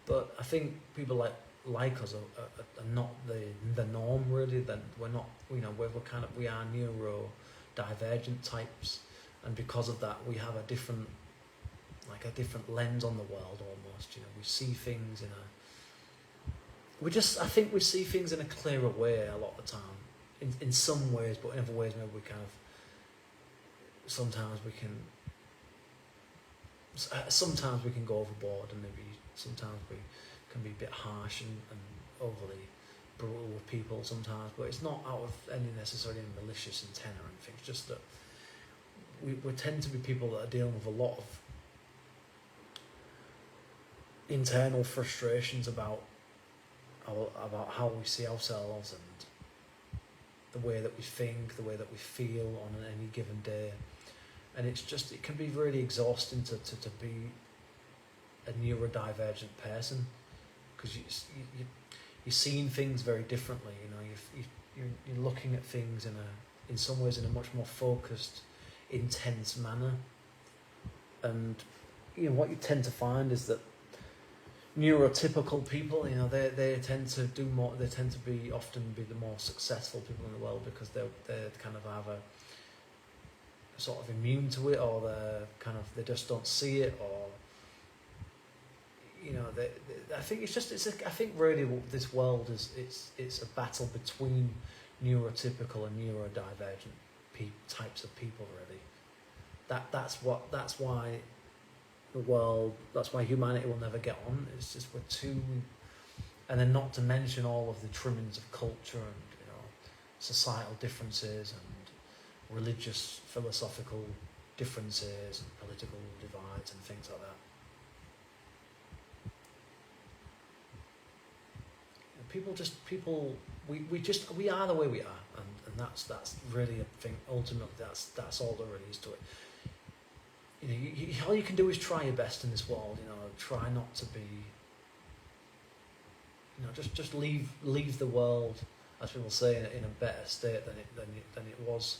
But I think people like us are not the norm really. Then we're not, you know, we are neurodivergent types, and because of that we have a different lens on the world almost. You know, we see things I think we see things in a clearer way a lot of the time, in some ways, but in other ways maybe we kind of, sometimes we can go overboard, and maybe sometimes we can be a bit harsh and overly brutal with people sometimes, but it's not out of any necessarily malicious intent or anything. It's just that we tend to be people that are dealing with a lot of internal frustrations about how we see ourselves and the way that we think, the way that we feel on any given day. And it can be really exhausting to be a neurodivergent person, because you're seeing things very differently. You know, you're looking at things in some ways in a much more focused, intense manner. And you know what you tend to find is that neurotypical people, you know, they tend to do more. They tend to often be the more successful people in the world, because they kind of have a sort of immune to it, or they just don't see it, or you know, I think I think really this world it's a battle between neurotypical and neurodivergent types of people really. That's why humanity will never get on. It's just we're too, and then not to mention all of the trimmings of culture and, you know, societal differences and religious, philosophical differences and political divides and things like that. We are the way we are, and that's really a thing. Ultimately, that's all there really is to it. You know, all you can do is try your best in this world. You know, try not to be. You know, just leave the world, as people say, in a better state than it was.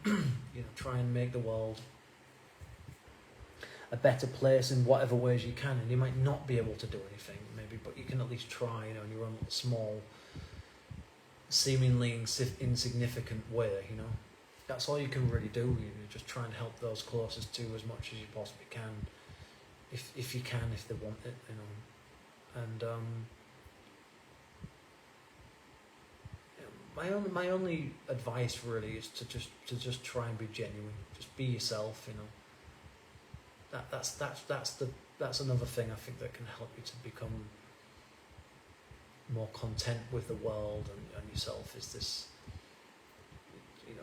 You know, try and make the world a better place in whatever ways you can, and you might not be able to do anything, maybe, but you can at least try. You know, in your own small, seemingly insignificant way. You know. that's all you can really do. You just try and help those closest to you as much as you possibly can, if you can, if they want it, you know. And my only advice really is to just try and be genuine. Just be yourself, you know. That's another thing I think that can help you to become more content with the world and yourself. Is this, you know,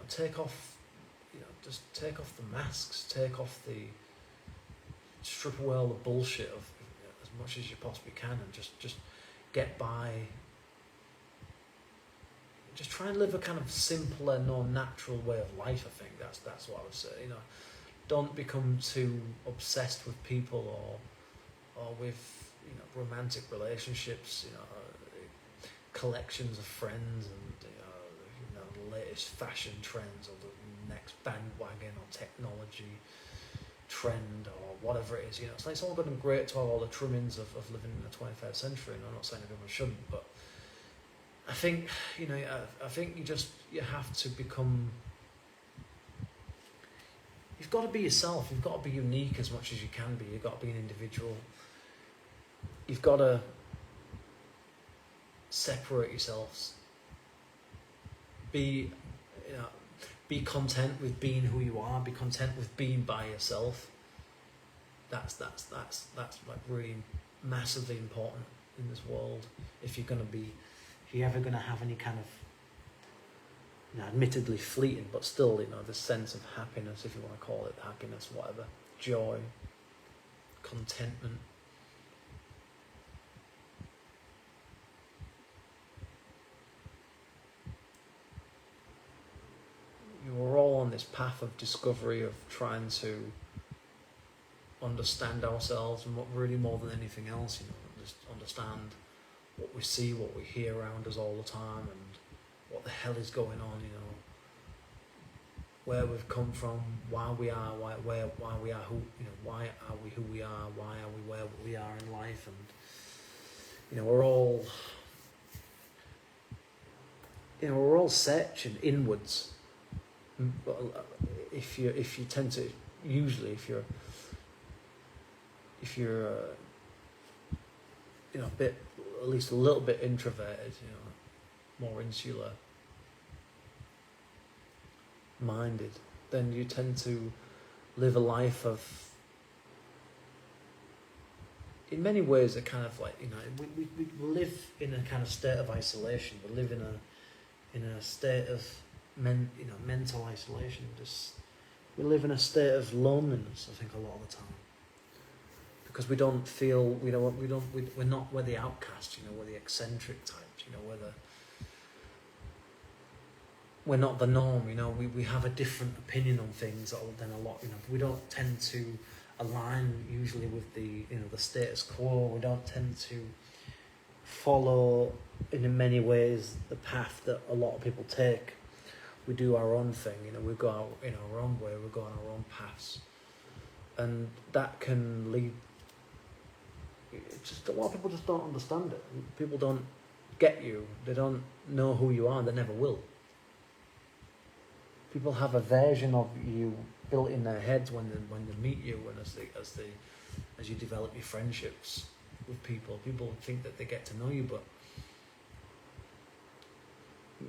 just take off the masks, strip away all the bullshit of, you know, as much as you possibly can, and just get by. Just try and live a kind of simpler, more natural way of life. I think that's what I would say. You know, don't become too obsessed with people or with, you know, romantic relationships. You know, collections of friends and you know the latest fashion trends or the next bandwagon or technology trend or whatever it is. You know, it's all good and great to have all the trimmings of living in the 21st century, and I'm not saying everyone shouldn't, but I think, you know, I think you have to become, you've got to be yourself, you've got to be unique as much as you can be, you've got to be an individual, you've got to separate yourselves, be content with being who you are, be content with being by yourself. That's like really massively important in this world if you're ever going to have any kind of, you know, admittedly fleeting, but still, you know, this sense of happiness, if you want to call it happiness, whatever, joy, contentment. We're all on this path of discovery, of trying to understand ourselves, and what really more than anything else, you know, just understand what we see, what we hear around us all the time, and what the hell is going on, you know, where we've come from, why we are, why we are who, you know, why are we who we are, why are we where we are in life, and, you know, we're all searching inwards. If you tend to, usually if you're you know, a bit, at least a little bit introverted, you know, more insular minded, then you tend to live a life of, in many ways, a kind of like, you know, we live in a kind of state of isolation. We live in a state of mental isolation. We live in a state of loneliness, I think, a lot of the time, because we don't feel, we're the outcast, you know, we're the eccentric types, you know, we're not the norm, you know, we have a different opinion on things than a lot, you know, we don't tend to align usually with the, you know, the status quo. We don't tend to follow, in many ways, the path that a lot of people take. We do our own thing, you know, we go out in our own way, we go on our own paths, and that can lead. Just a lot of people just don't understand it. People don't get you. They don't know who you are. They never will. People have a version of you built in their heads when they meet you, and as you develop your friendships with people. People think that they get to know you, but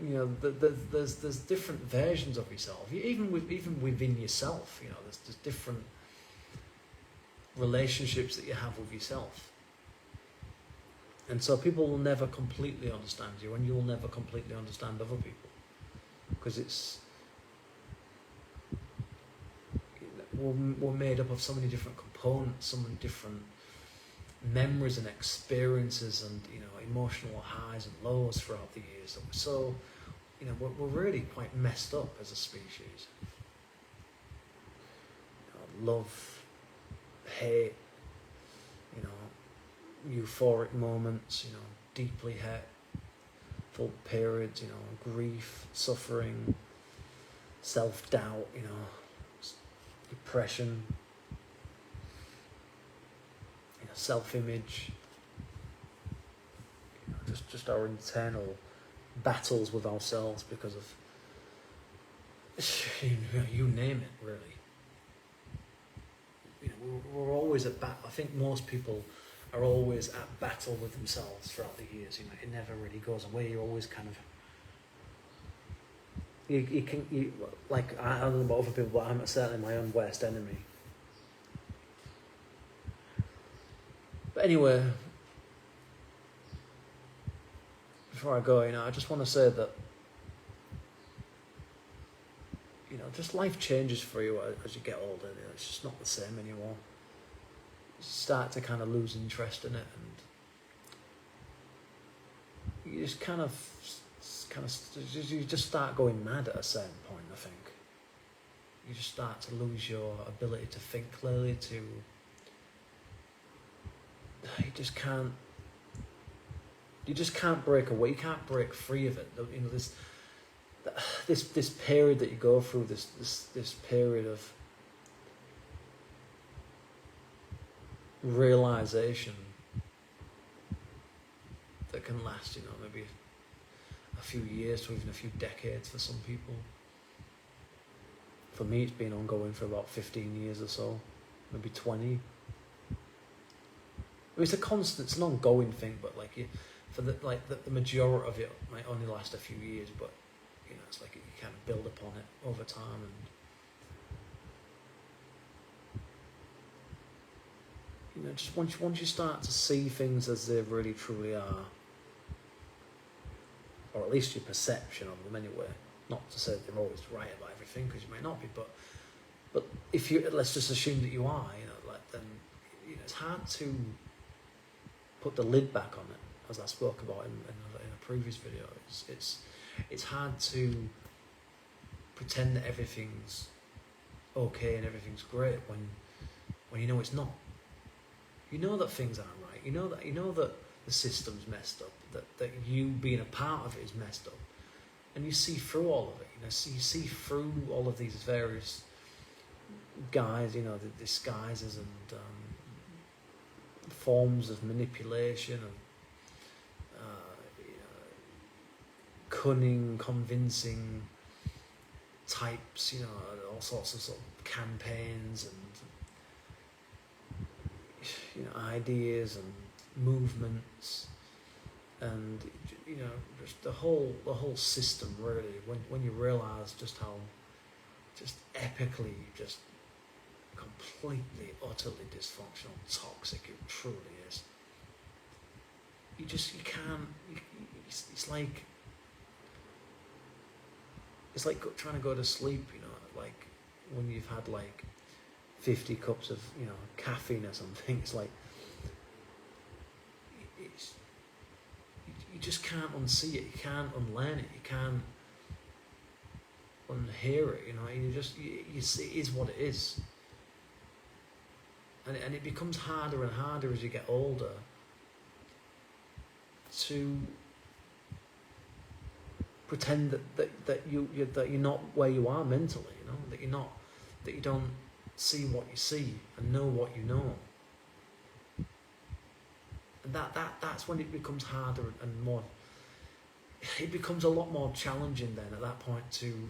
you know, there's different versions of yourself. Even within yourself, you know, there's different relationships that you have with yourself. And so people will never completely understand you, and you'll never completely understand other people, because we're made up of so many different components, so many different memories and experiences, and, you know, emotional highs and lows throughout the years. So, you know, we're really quite messed up as a species. You know, love, hate, you know, euphoric moments, you know, deeply hurtful periods, you know, grief, suffering, self-doubt, you know, depression, you know, self-image, you know, just our internal battles with ourselves because of you name it, really. We're always at battle. I think most people are always at battle with themselves throughout the years. It never really goes away. You're always kind of like, I don't know about other people, but I'm certainly my own worst enemy. But anyway, before I go, I just want to say that just life changes for you as you get older. It's just not the same anymore. You start to kind of lose interest in it, and you just you just start going mad at a certain point. I think you just start to lose your ability to think clearly. You just can't break away. You can't break free of it. This period that you go through, this period of realization that can last, maybe a few years to even a few decades for some people. For me, it's been ongoing for about 15 years or so, maybe 20. It's a constant, it's an ongoing thing, but the majority of it might only last a few years, but it's like you kind of build upon it over time, and just once you start to see things as they really truly are, or at least your perception of them anyway. Not to say that they're always right about everything, because you might not be, but if you, let's just assume that you are, then it's hard to put the lid back on it, as I spoke about in a previous video. It's hard to pretend that everything's okay and everything's great when it's not. You know that things aren't right. You know that the system's messed up. That you being a part of it is messed up, and you see through all of it. So you see through all of these various guys. The disguises and forms of manipulation and cunning, convincing types, all sorts of campaigns and ideas and movements, and just the whole system, really. When you realise just how just epically, just completely, utterly dysfunctional, toxic it truly is. You can't. It's like trying to go to sleep, like when you've had 50 cups of, caffeine or something. It's like, you just can't unsee it, you can't unlearn it, you can't unhear it, you see it is what it is. And it becomes harder and harder as you get older to pretend that you're not where you are mentally, that you don't see what you see and know what you know. And that's when it becomes harder and more. It becomes a lot more challenging then at that point to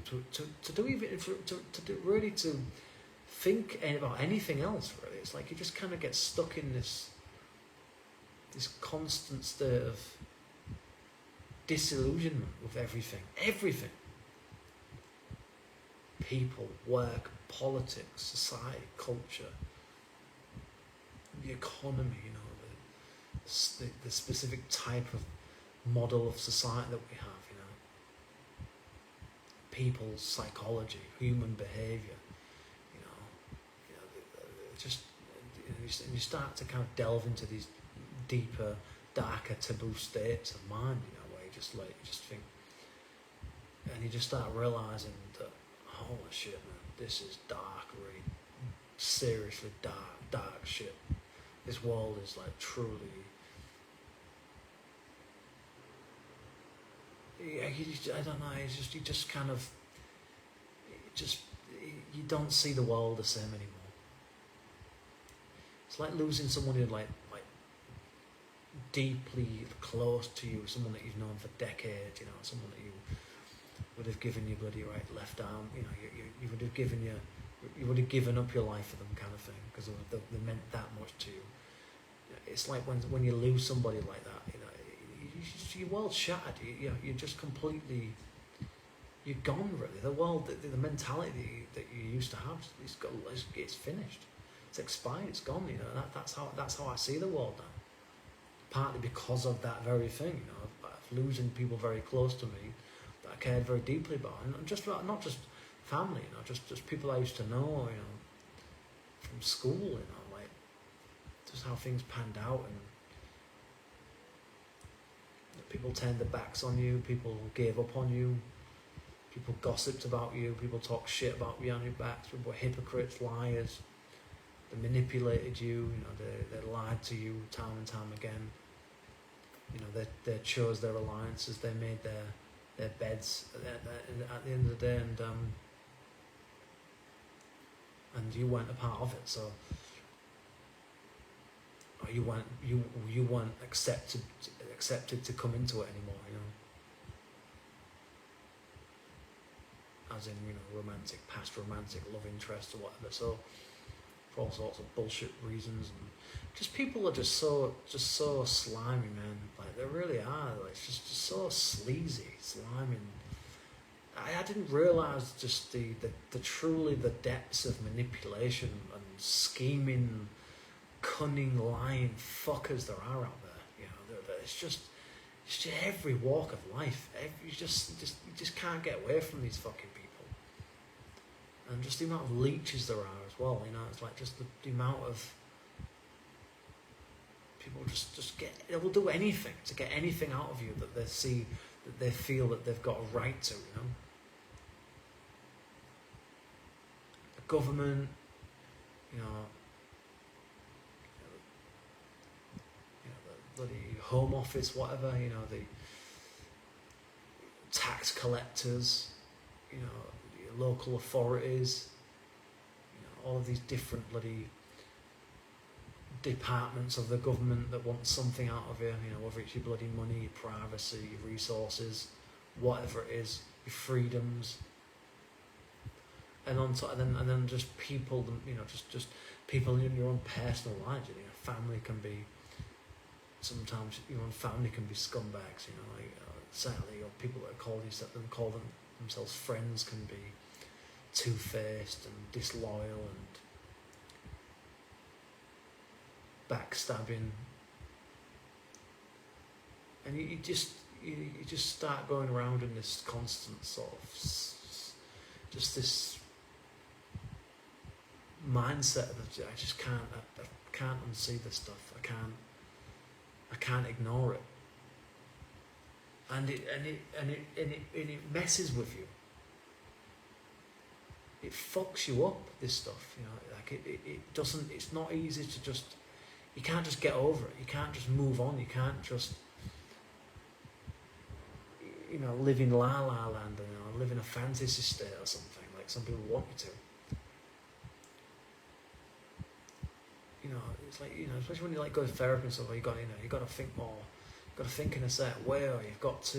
think about anything else, really. It's like you just kind of get stuck in this constant state of disillusionment with everything. People, work, politics, society, culture, the economy, the specific type of model of society that we have, people's psychology, human behaviour, you start to kind of delve into these deeper, darker, taboo states of mind, where you just think, and you just start realising that, holy shit, man, this is dark, really seriously dark shit. This world is truly. I don't know. You just kind of, you don't see the world the same anymore. It's like losing someone who deeply close to you, someone that you've known for decades. Someone that you would have given your bloody left arm. You know, you would have given you would have given up your life for them, kind of thing, because they meant that much to you. It's like when you lose somebody like that, you know, your world's shattered. You're just completely, you're gone, really. The world, the mentality that you used to have, it's finished. It's expired. It's gone. You know, that's how I see the world now. Partly because of that very thing, you know, of losing people very close to me that I cared very deeply about, and just not just family, you know, just people I used to know, you know, from school, you know, like just how things panned out, and people turned their backs on you, people gave up on you, people gossiped about you, people talked shit about you behind your backs, people were hypocrites, liars, they manipulated you, you know, they lied to you time and time again. You know, they chose their alliances, they made their beds at the end of the day, and you weren't a part of it, so or you weren't accepted to come into it anymore, you know, as in, you know, past romantic love interest or whatever. So for all sorts of bullshit reasons, and just people are just so slimy, man. Like, they really are. Like, it's just so sleazy, slimy. I didn't realise just the truly the depths of manipulation and scheming, cunning, lying fuckers there are out there. You know, it's just every walk of life. You just can't get away from these fucking people. And just the amount of leeches there are as well. You know, it's like just the amount of people they will do anything to get anything out of you that they see, that they feel that they've got a right to, you know. The government, you know, the bloody Home Office, whatever, you know, the tax collectors, you know, the local authorities, you know, all of these different bloody departments of the government that want something out of you, you know, whether it's your bloody money, your privacy, your resources, whatever it is, your freedoms, and on top, and then just people, you know, just people in your own personal lives. You know, family can be, sometimes your own family can be scumbags. You know, like sadly, or people that call themselves friends can be two-faced and disloyal and backstabbing, and you just start going around in this constant sort of just this mindset that I just can't unsee this stuff. I can't ignore it, and it messes with you. It fucks you up, this stuff, you know, like it doesn't, it's not easy to just, you can't just get over it, you can't just move on, you can't just, you know, live in la la land, you know, live in a fantasy state or something, like some people want you to. You know, it's like, you know, especially when you like go to therapy and stuff, you got to think more, you've got to think in a certain way, or you've got to,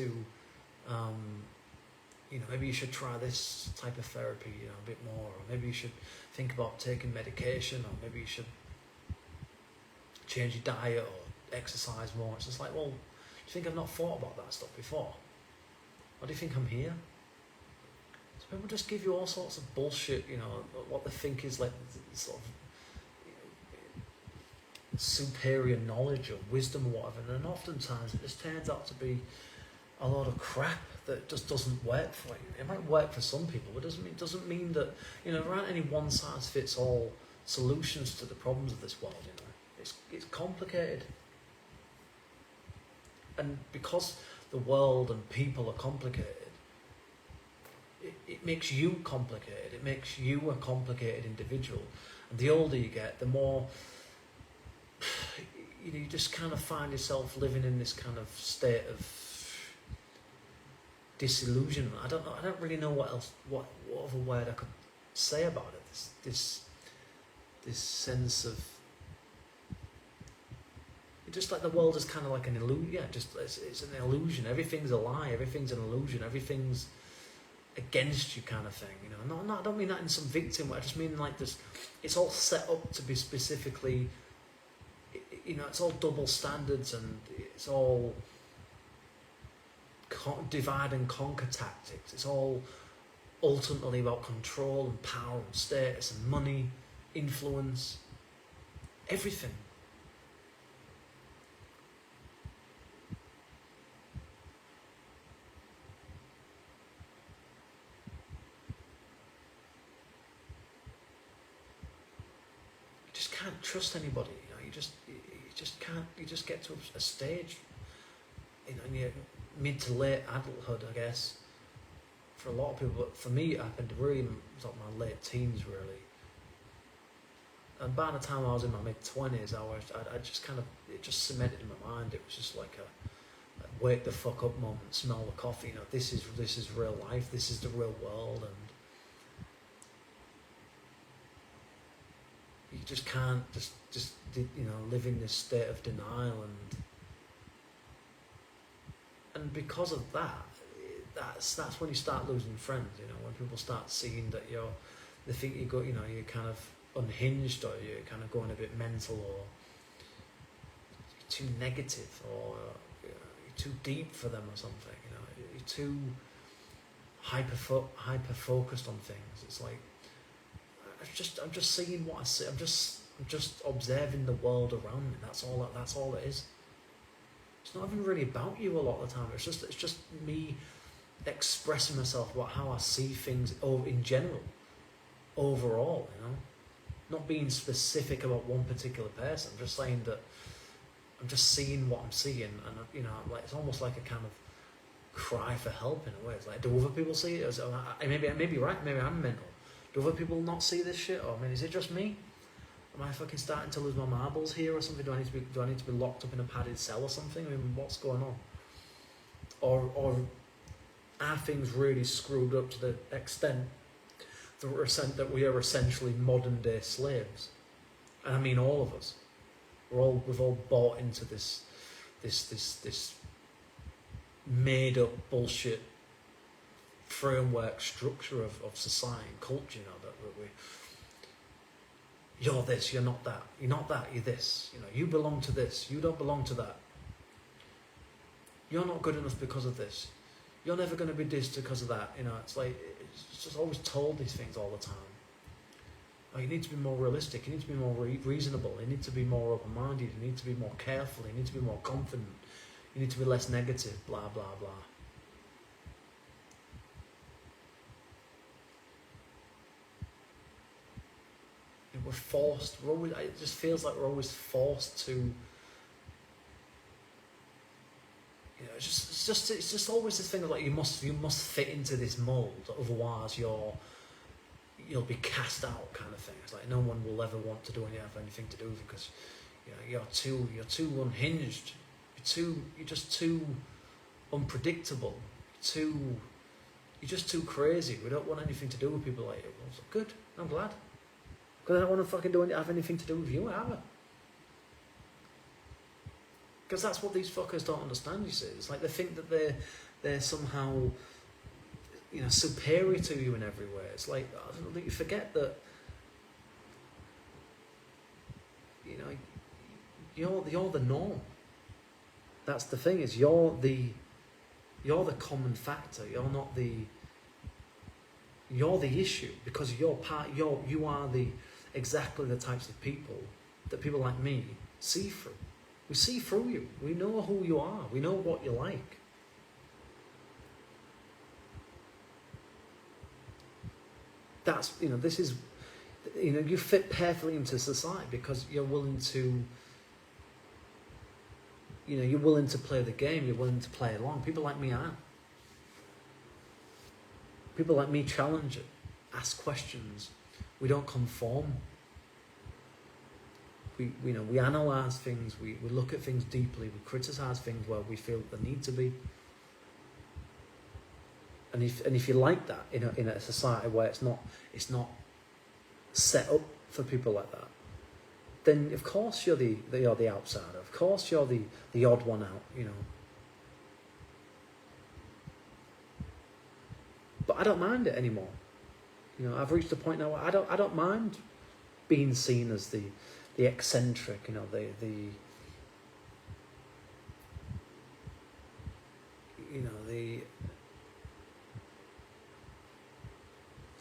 you know, maybe you should try this type of therapy, you know, a bit more, or maybe you should think about taking medication, or maybe you should change your diet or exercise more. It's just like, well, do you think I've not thought about that stuff before? Or do you think I'm here? So people just give you all sorts of bullshit, you know, what they think is like sort of superior knowledge or wisdom or whatever, and then oftentimes it just turns out to be a lot of crap that just doesn't work for you. It might work for some people, but it doesn't mean that, you know, there aren't any one-size-fits-all solutions to the problems of this world, you know. It's complicated. And because the world and people are complicated, it makes you complicated. It makes you a complicated individual. And the older you get, the more, you know, you just kind of find yourself living in this kind of state of disillusionment. I don't really know what other word I could say about it. This sense of, just like the world is kind of like an illusion. Yeah, just it's an illusion. Everything's a lie. Everything's an illusion. Everything's against you kind of thing, you know. I don't mean that in some victim way. I just mean like this. It's all set up to be specifically, you know. It's all double standards, and it's all divide and conquer tactics. It's all ultimately about control and power and status and money, influence, everything. Can't trust anybody, you know. You just can't. You just get to a stage, you know, in your mid to late adulthood, I guess, for a lot of people. But for me, it happened really like my late teens, really. And by the time I was in my mid 20s, I just kind of, it just cemented in my mind. It was just like a wake the fuck up moment, smell the coffee. You know, this is real life. This is the real world, and you just can't just you know, live in this state of denial, and because of that, that's when you start losing friends. You know, when people start seeing that they think you got, you know, you're kind of unhinged, or you're kind of going a bit mental, or you're too negative, or you know, you're too deep for them or something. You know, you're too hyper focused on things. It's like, I'm just seeing what I see. I'm just observing the world around me. That's all it is. It's not even really about you a lot of the time. It's just me expressing myself about how I see things in general, overall. You know, not being specific about one particular person. I'm just saying that I'm just seeing what I'm seeing, and you know, like, it's almost like a kind of cry for help in a way. It's like, do other people see it? Maybe right. Maybe I'm mental. Do other people not see this shit? Or, I mean, is it just me? Am I fucking starting to lose my marbles here or something? Do I need to be locked up in a padded cell or something? I mean, what's going on? Or are things really screwed up to the extent that we are essentially modern day slaves? And I mean all of us. We've all bought into this made up bullshit framework structure of society and culture, you know, that you're this, you're not that, you're not that, you're this, you know, you belong to this, you don't belong to that, you're not good enough because of this, you're never going to be this because of that, you know. It's like, it's just always told these things all the time. Oh, you need to be more realistic, you need to be more reasonable, you need to be more open-minded, you need to be more careful, you need to be more confident, you need to be less negative, blah blah blah. We're forced. It just feels like we're always forced to. You know, it's just always this thing of like, you must fit into this mold, otherwise you'll be cast out, kind of thing. It's like no one will ever want to have anything to do with you, because you know, you're too unhinged. You're just too unpredictable. You're just too crazy. We don't want anything to do with people like you. Well, so good. I'm glad. Because I don't want to fucking have anything to do with you either. Because that's what these fuckers don't understand, you see. It's like they think that they're somehow, you know, superior to you in every way. It's like, I don't think you forget that, you know, you're the norm. That's the thing, is you're the common factor. You're the issue, because you are exactly the types of people that people like me see through. We see through you. We know who you are. We know what you like. That's, you know, this is, you know, you fit perfectly into society because you're willing to, you know, you're willing to play the game. You're willing to play along. People like me aren't. People like me challenge it, ask questions. We don't conform. We analyse things. We look at things deeply. We criticise things where we feel they need to be. And if you like that in a society where it's not set up for people like that, then of course you're the outsider. Of course you're the odd one out. You know. But I don't mind it anymore. You know, I've reached a point now where I don't mind being seen as the eccentric, you know, the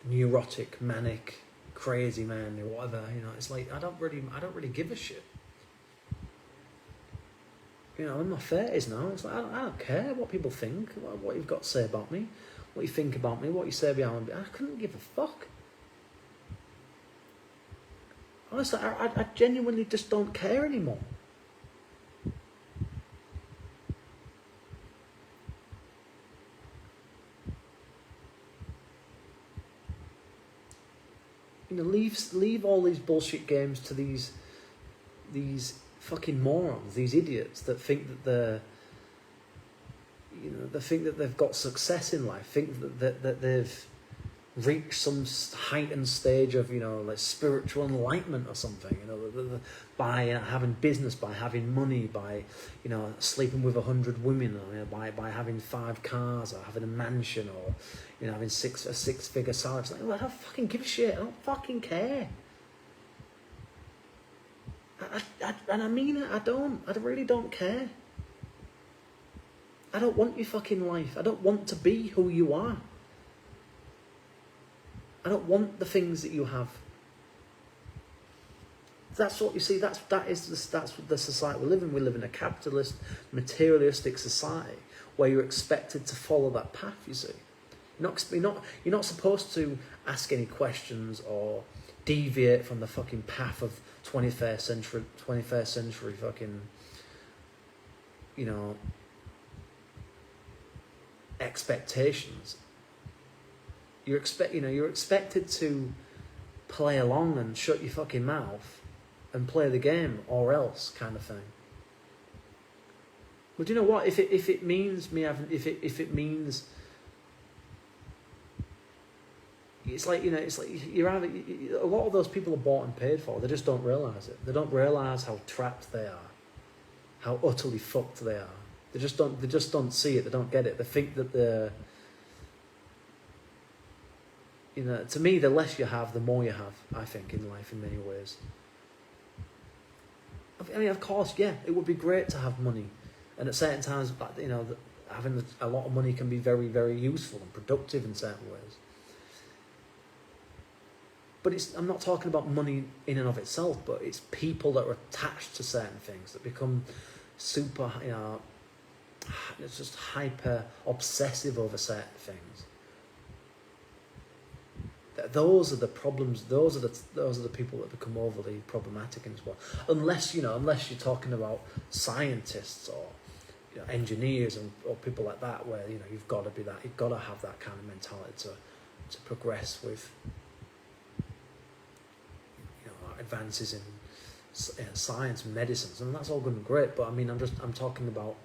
neurotic, manic, crazy man or whatever. You know, it's like I don't really give a shit. You know, I'm in my 30s now. It's like I don't care what people think, what you've got to say about me, what you think about me, what you say behind me. I couldn't give a fuck. Honestly, I genuinely just don't care anymore. You know, leave all these bullshit games to these fucking morons, these idiots that think that they think that they've got success in life, think that they've reached some heightened stage of, you know, like spiritual enlightenment or something, you know, by having business, by having money, by, you know, sleeping with 100 women, or, you know, by having 5 cars, or having a mansion, or, you know, having a six-figure salary. It's like, well, I don't fucking give a shit. I don't fucking care. And I mean it. I really don't care. I don't want your fucking life. I don't want to be who you are. I don't want the things that you have. That's what you see. That's the society we live in. We live in a capitalist, materialistic society where you're expected to follow that path. You see, you're not supposed to ask any questions or deviate from the fucking path of 21st century fucking, you know, expectations. You're expected to play along and shut your fucking mouth and play the game, or else, kind of thing. Well, do you know what? If it means me having, if it means, it's like, you know, it's like you're either, a lot of those people are bought and paid for. They just don't realise it. They don't realise how trapped they are, how utterly fucked they are. They just don't see it. They don't get it. They think that they're, you know, to me, the less you have, the more you have, I think, in life, in many ways. I mean, of course, yeah, it would be great to have money. And at certain times, you know, having a lot of money can be very, very useful and productive in certain ways. But I'm not talking about money in and of itself, but it's people that are attached to certain things that become super, you know, it's just hyper obsessive over certain things. Those are the problems. Those are the people that become overly problematic in this world. Unless you're talking about scientists or, you know, engineers or people like that, where, you know, you've got to be that. You've got to have that kind of mentality to progress with, you know, advances in science and medicines, and that's all good and great. But I mean, I'm talking about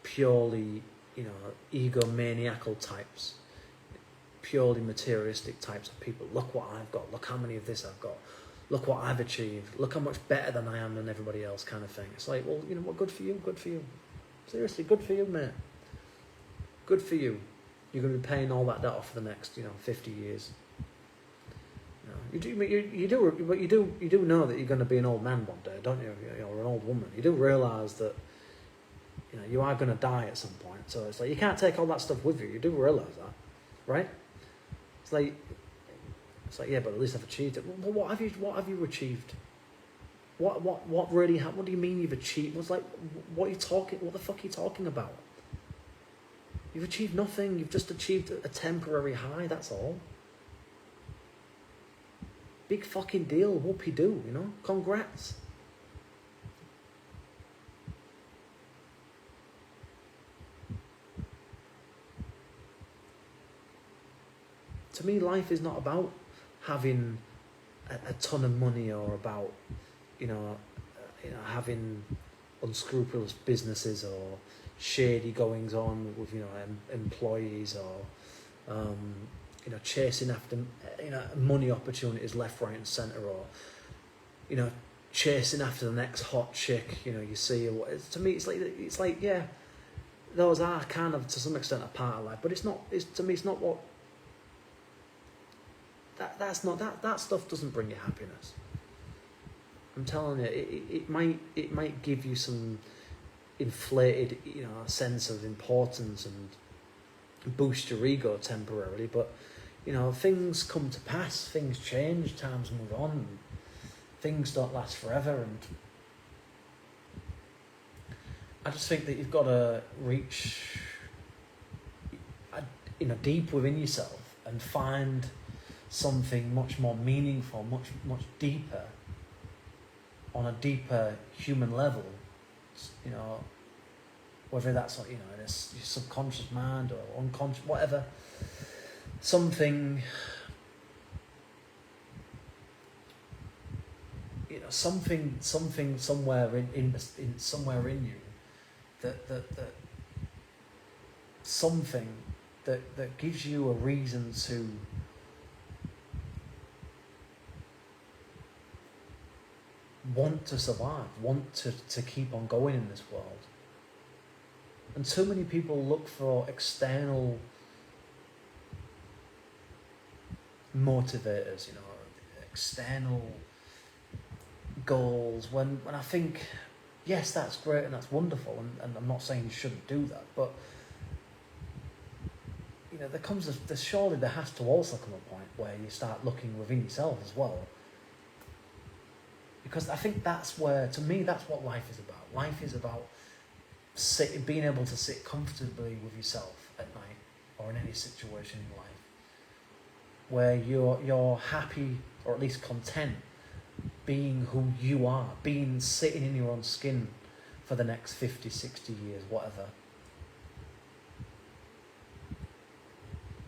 purely, you know, egomaniacal types. Purely materialistic types of people. Look what I've got. Look how many of this I've got. Look what I've achieved. Look how much better than I am than everybody else, kind of thing. It's like, well, you know what? Good for you. Good for you. Seriously, good for you, mate. Good for you. You're going to be paying all that debt off for the next, you know, 50 years. You do know that you're going to be an old man one day, don't you? Or an old woman. You do realise that, you know, you are going to die at some point. So it's like you can't take all that stuff with you. You do realise that, right? It's like, yeah, but at least I've achieved it. Well, what have you achieved? What really? What do you mean you've achieved? What's like? What are you talking? What the fuck are you talking about? You've achieved nothing. You've just achieved a temporary high. That's all. Big fucking deal. Whoopie-doo, you know? Congrats. To me, life is not about having a ton of money, or about, you know, having unscrupulous businesses or shady goings on with, you know, employees, or you know, chasing after, you know, money opportunities left, right, and centre, or, you know, chasing after the next hot chick, you know, you see. Or to me, it's like, yeah, those are kind of to some extent a part of life, but to me it's not what that stuff doesn't bring you happiness. I'm telling you, it might give you some inflated, sense of importance and boost your ego temporarily, but things come to pass, things change, times move on, things don't last forever, and I just think that you've got to reach deep within yourself and find something much more meaningful, much deeper, on a deeper human level, whether that's in your subconscious mind or unconscious, whatever, something, something somewhere in somewhere in you that something that gives you a reason to want to survive, want to keep on going in this world. And too many people look for external motivators, external goals, when I think, yes, that's great and that's wonderful, and I'm not saying you shouldn't do that, but surely there has to also come a point where you start looking within yourself as well. Because I think that's what life is about. Life is about being able to sit comfortably with yourself at night, or in any situation in life, where you're happy, or at least content, being who you are, sitting in your own skin for the next 50, 60 years, whatever.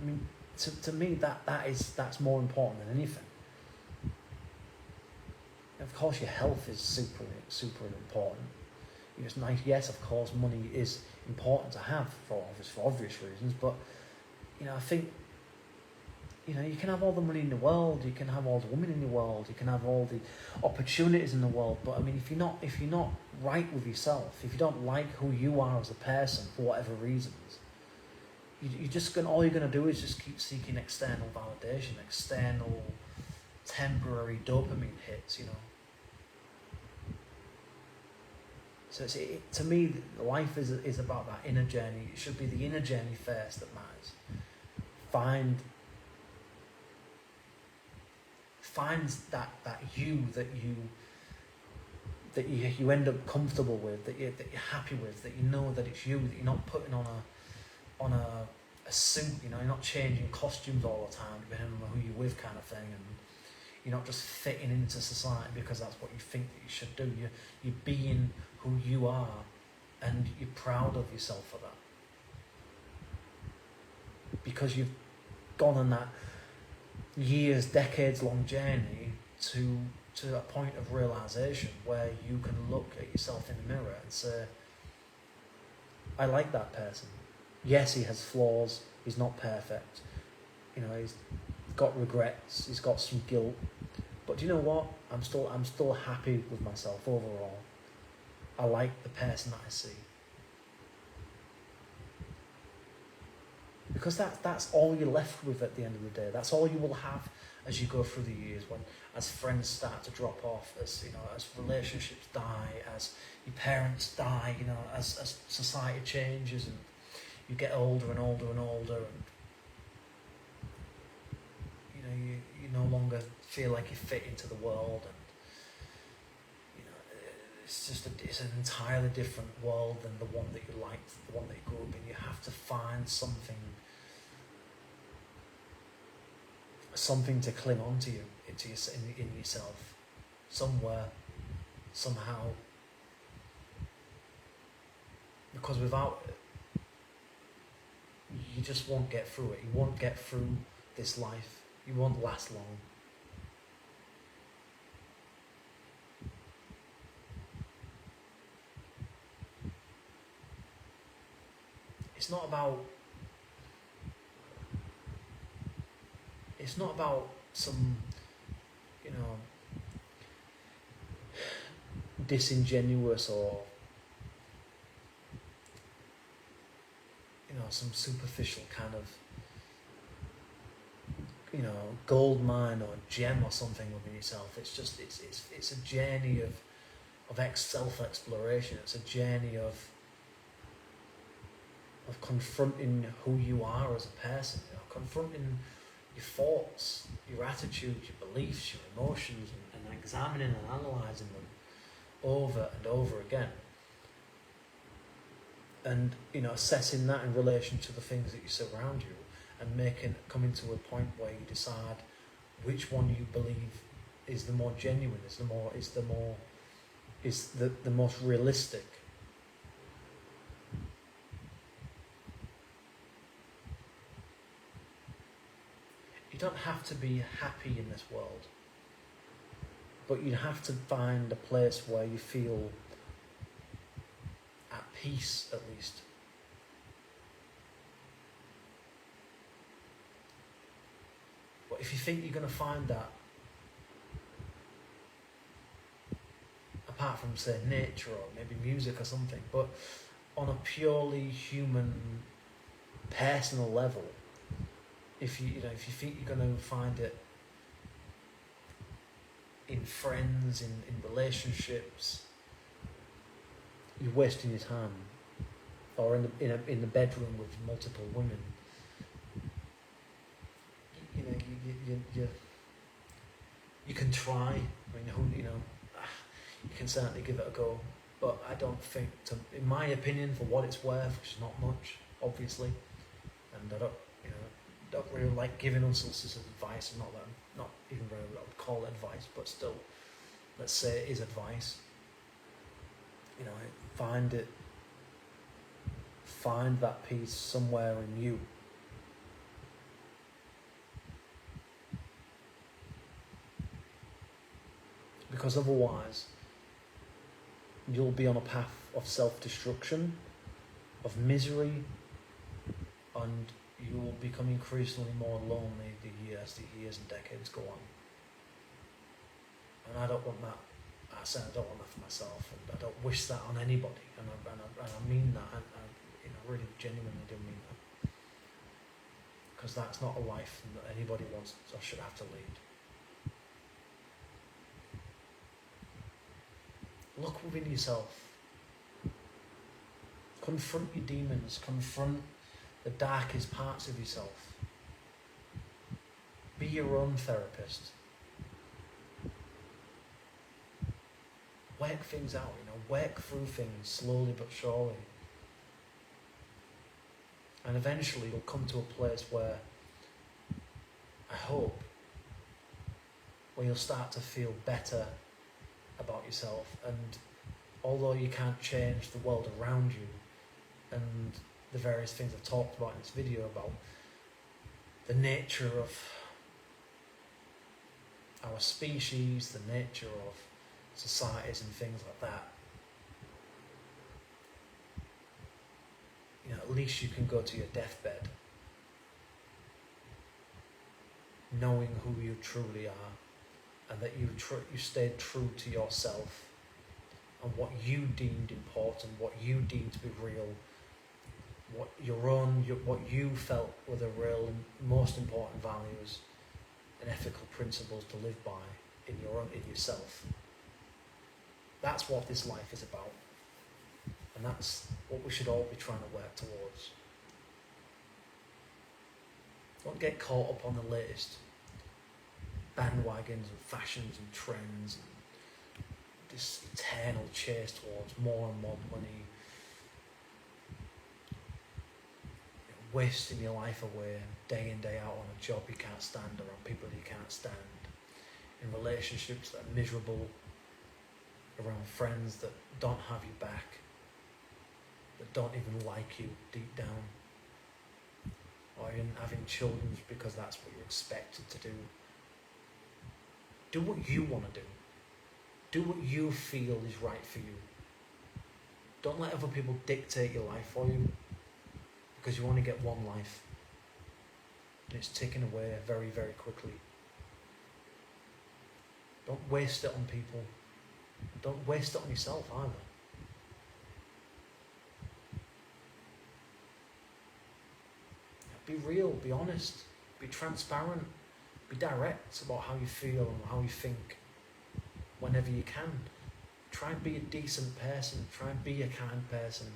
I mean, to me, that's more important than anything. Of course, your health is super, super important. It's nice. Yes, of course, money is important to have for obvious reasons. But I think you can have all the money in the world, you can have all the women in the world, you can have all the opportunities in the world. But I mean, if you're not right with yourself, if you don't like who you are as a person for whatever reasons, all you're gonna do is just keep seeking external validation, external temporary dopamine hits. So to me, life is about that inner journey. It should be the inner journey first that matters. Find that you that you end up comfortable with, that you're happy with, that that it's you, that you're not putting on a suit. You're not changing costumes all the time depending on who you're with, kind of thing, and you're not just fitting into society because that's what you think that you should do. You're being who you are, and you're proud of yourself for that, because you've gone on that decades long journey to a point of realization where you can look at yourself in the mirror and say, I like that person. Yes, he has flaws, he's not perfect, he's got regrets, he's got some guilt, but do you know what? I'm still happy with myself overall. I like the person that I see. Because that's all you're left with at the end of the day. That's all you will have as you go through the years, as friends start to drop off, as relationships die, as your parents die, as society changes and you get older and older and older, and you no longer feel like you fit into the world, and it's an entirely different world than the one that you liked, the one that you grew up in. You have to find something to cling on to in yourself, somewhere, somehow, because without it, you just won't get through it. You won't get through this life. You won't last long. It's not about some, disingenuous or, some superficial kind of, gold mine or gem or something within yourself. It's just it's a journey of self-exploration. It's a journey of confronting who you are as a person, confronting your thoughts, your attitudes, your beliefs, your emotions, and examining and analysing them over and over again. And assessing that in relation to the things that you surround you, and coming to a point where you decide which one you believe is the more genuine, is the most realistic. You don't have to be happy in this world, but you have to find a place where you feel at peace, at least. But if you think you're going to find that, apart from, say, nature or maybe music or something, but on a purely human, personal level, if you think you're going to find it in friends, in relationships, you're wasting your time. Or in the bedroom with multiple women, you can try. You can certainly give it a go, but I don't think, in my opinion, for what it's worth, which is not much, obviously, and I don't really like giving unsolicited advice. Not that I'm not even really what I would call it advice, but still, let's say it is advice. Find that peace somewhere in you. Because otherwise, you'll be on a path of self-destruction, of misery, and you will become increasingly more lonely the years and decades go on. And I don't want that. I say I don't want that for myself, and I don't wish that on anybody. And I mean that. I really genuinely do mean that. Because that's not a life that anybody wants or should have to lead. Look within yourself. Confront your demons. Confront the darkest parts of yourself. Be your own therapist. Work things out, work through things slowly but surely. And eventually you'll come to a place where, I hope, where you'll start to feel better about yourself. And although you can't change the world around you and the various things I've talked about in this video about the nature of our species, the nature of societies and things like that, at least you can go to your deathbed knowing who you truly are, and that you stayed true to yourself and what you deemed important, what you deemed to be real, what you felt were the real and most important values and ethical principles to live by in yourself. That's what this life is about, and that's what we should all be trying to work towards. Don't get caught up on the latest bandwagons and fashions and trends and this eternal chase towards more and more money, wasting your life away day in, day out on a job you can't stand, or on people you can't stand, in relationships that are miserable, around friends that don't have you back, that don't even like you deep down, or in having children because that's what you're expected to do. Do what you want to do. Do what you feel is right for you. Don't let other people dictate your life for you, because you only get one life and it's taken away very, very quickly. Don't waste it on people. Don't waste it on yourself either. Be real, be honest, be transparent, Be direct about how you feel and how you think whenever you can. Try and be a decent person. Try and be a kind person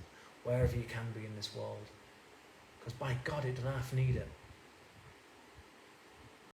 wherever you can be in this world. Because by God, it doesn't half need it.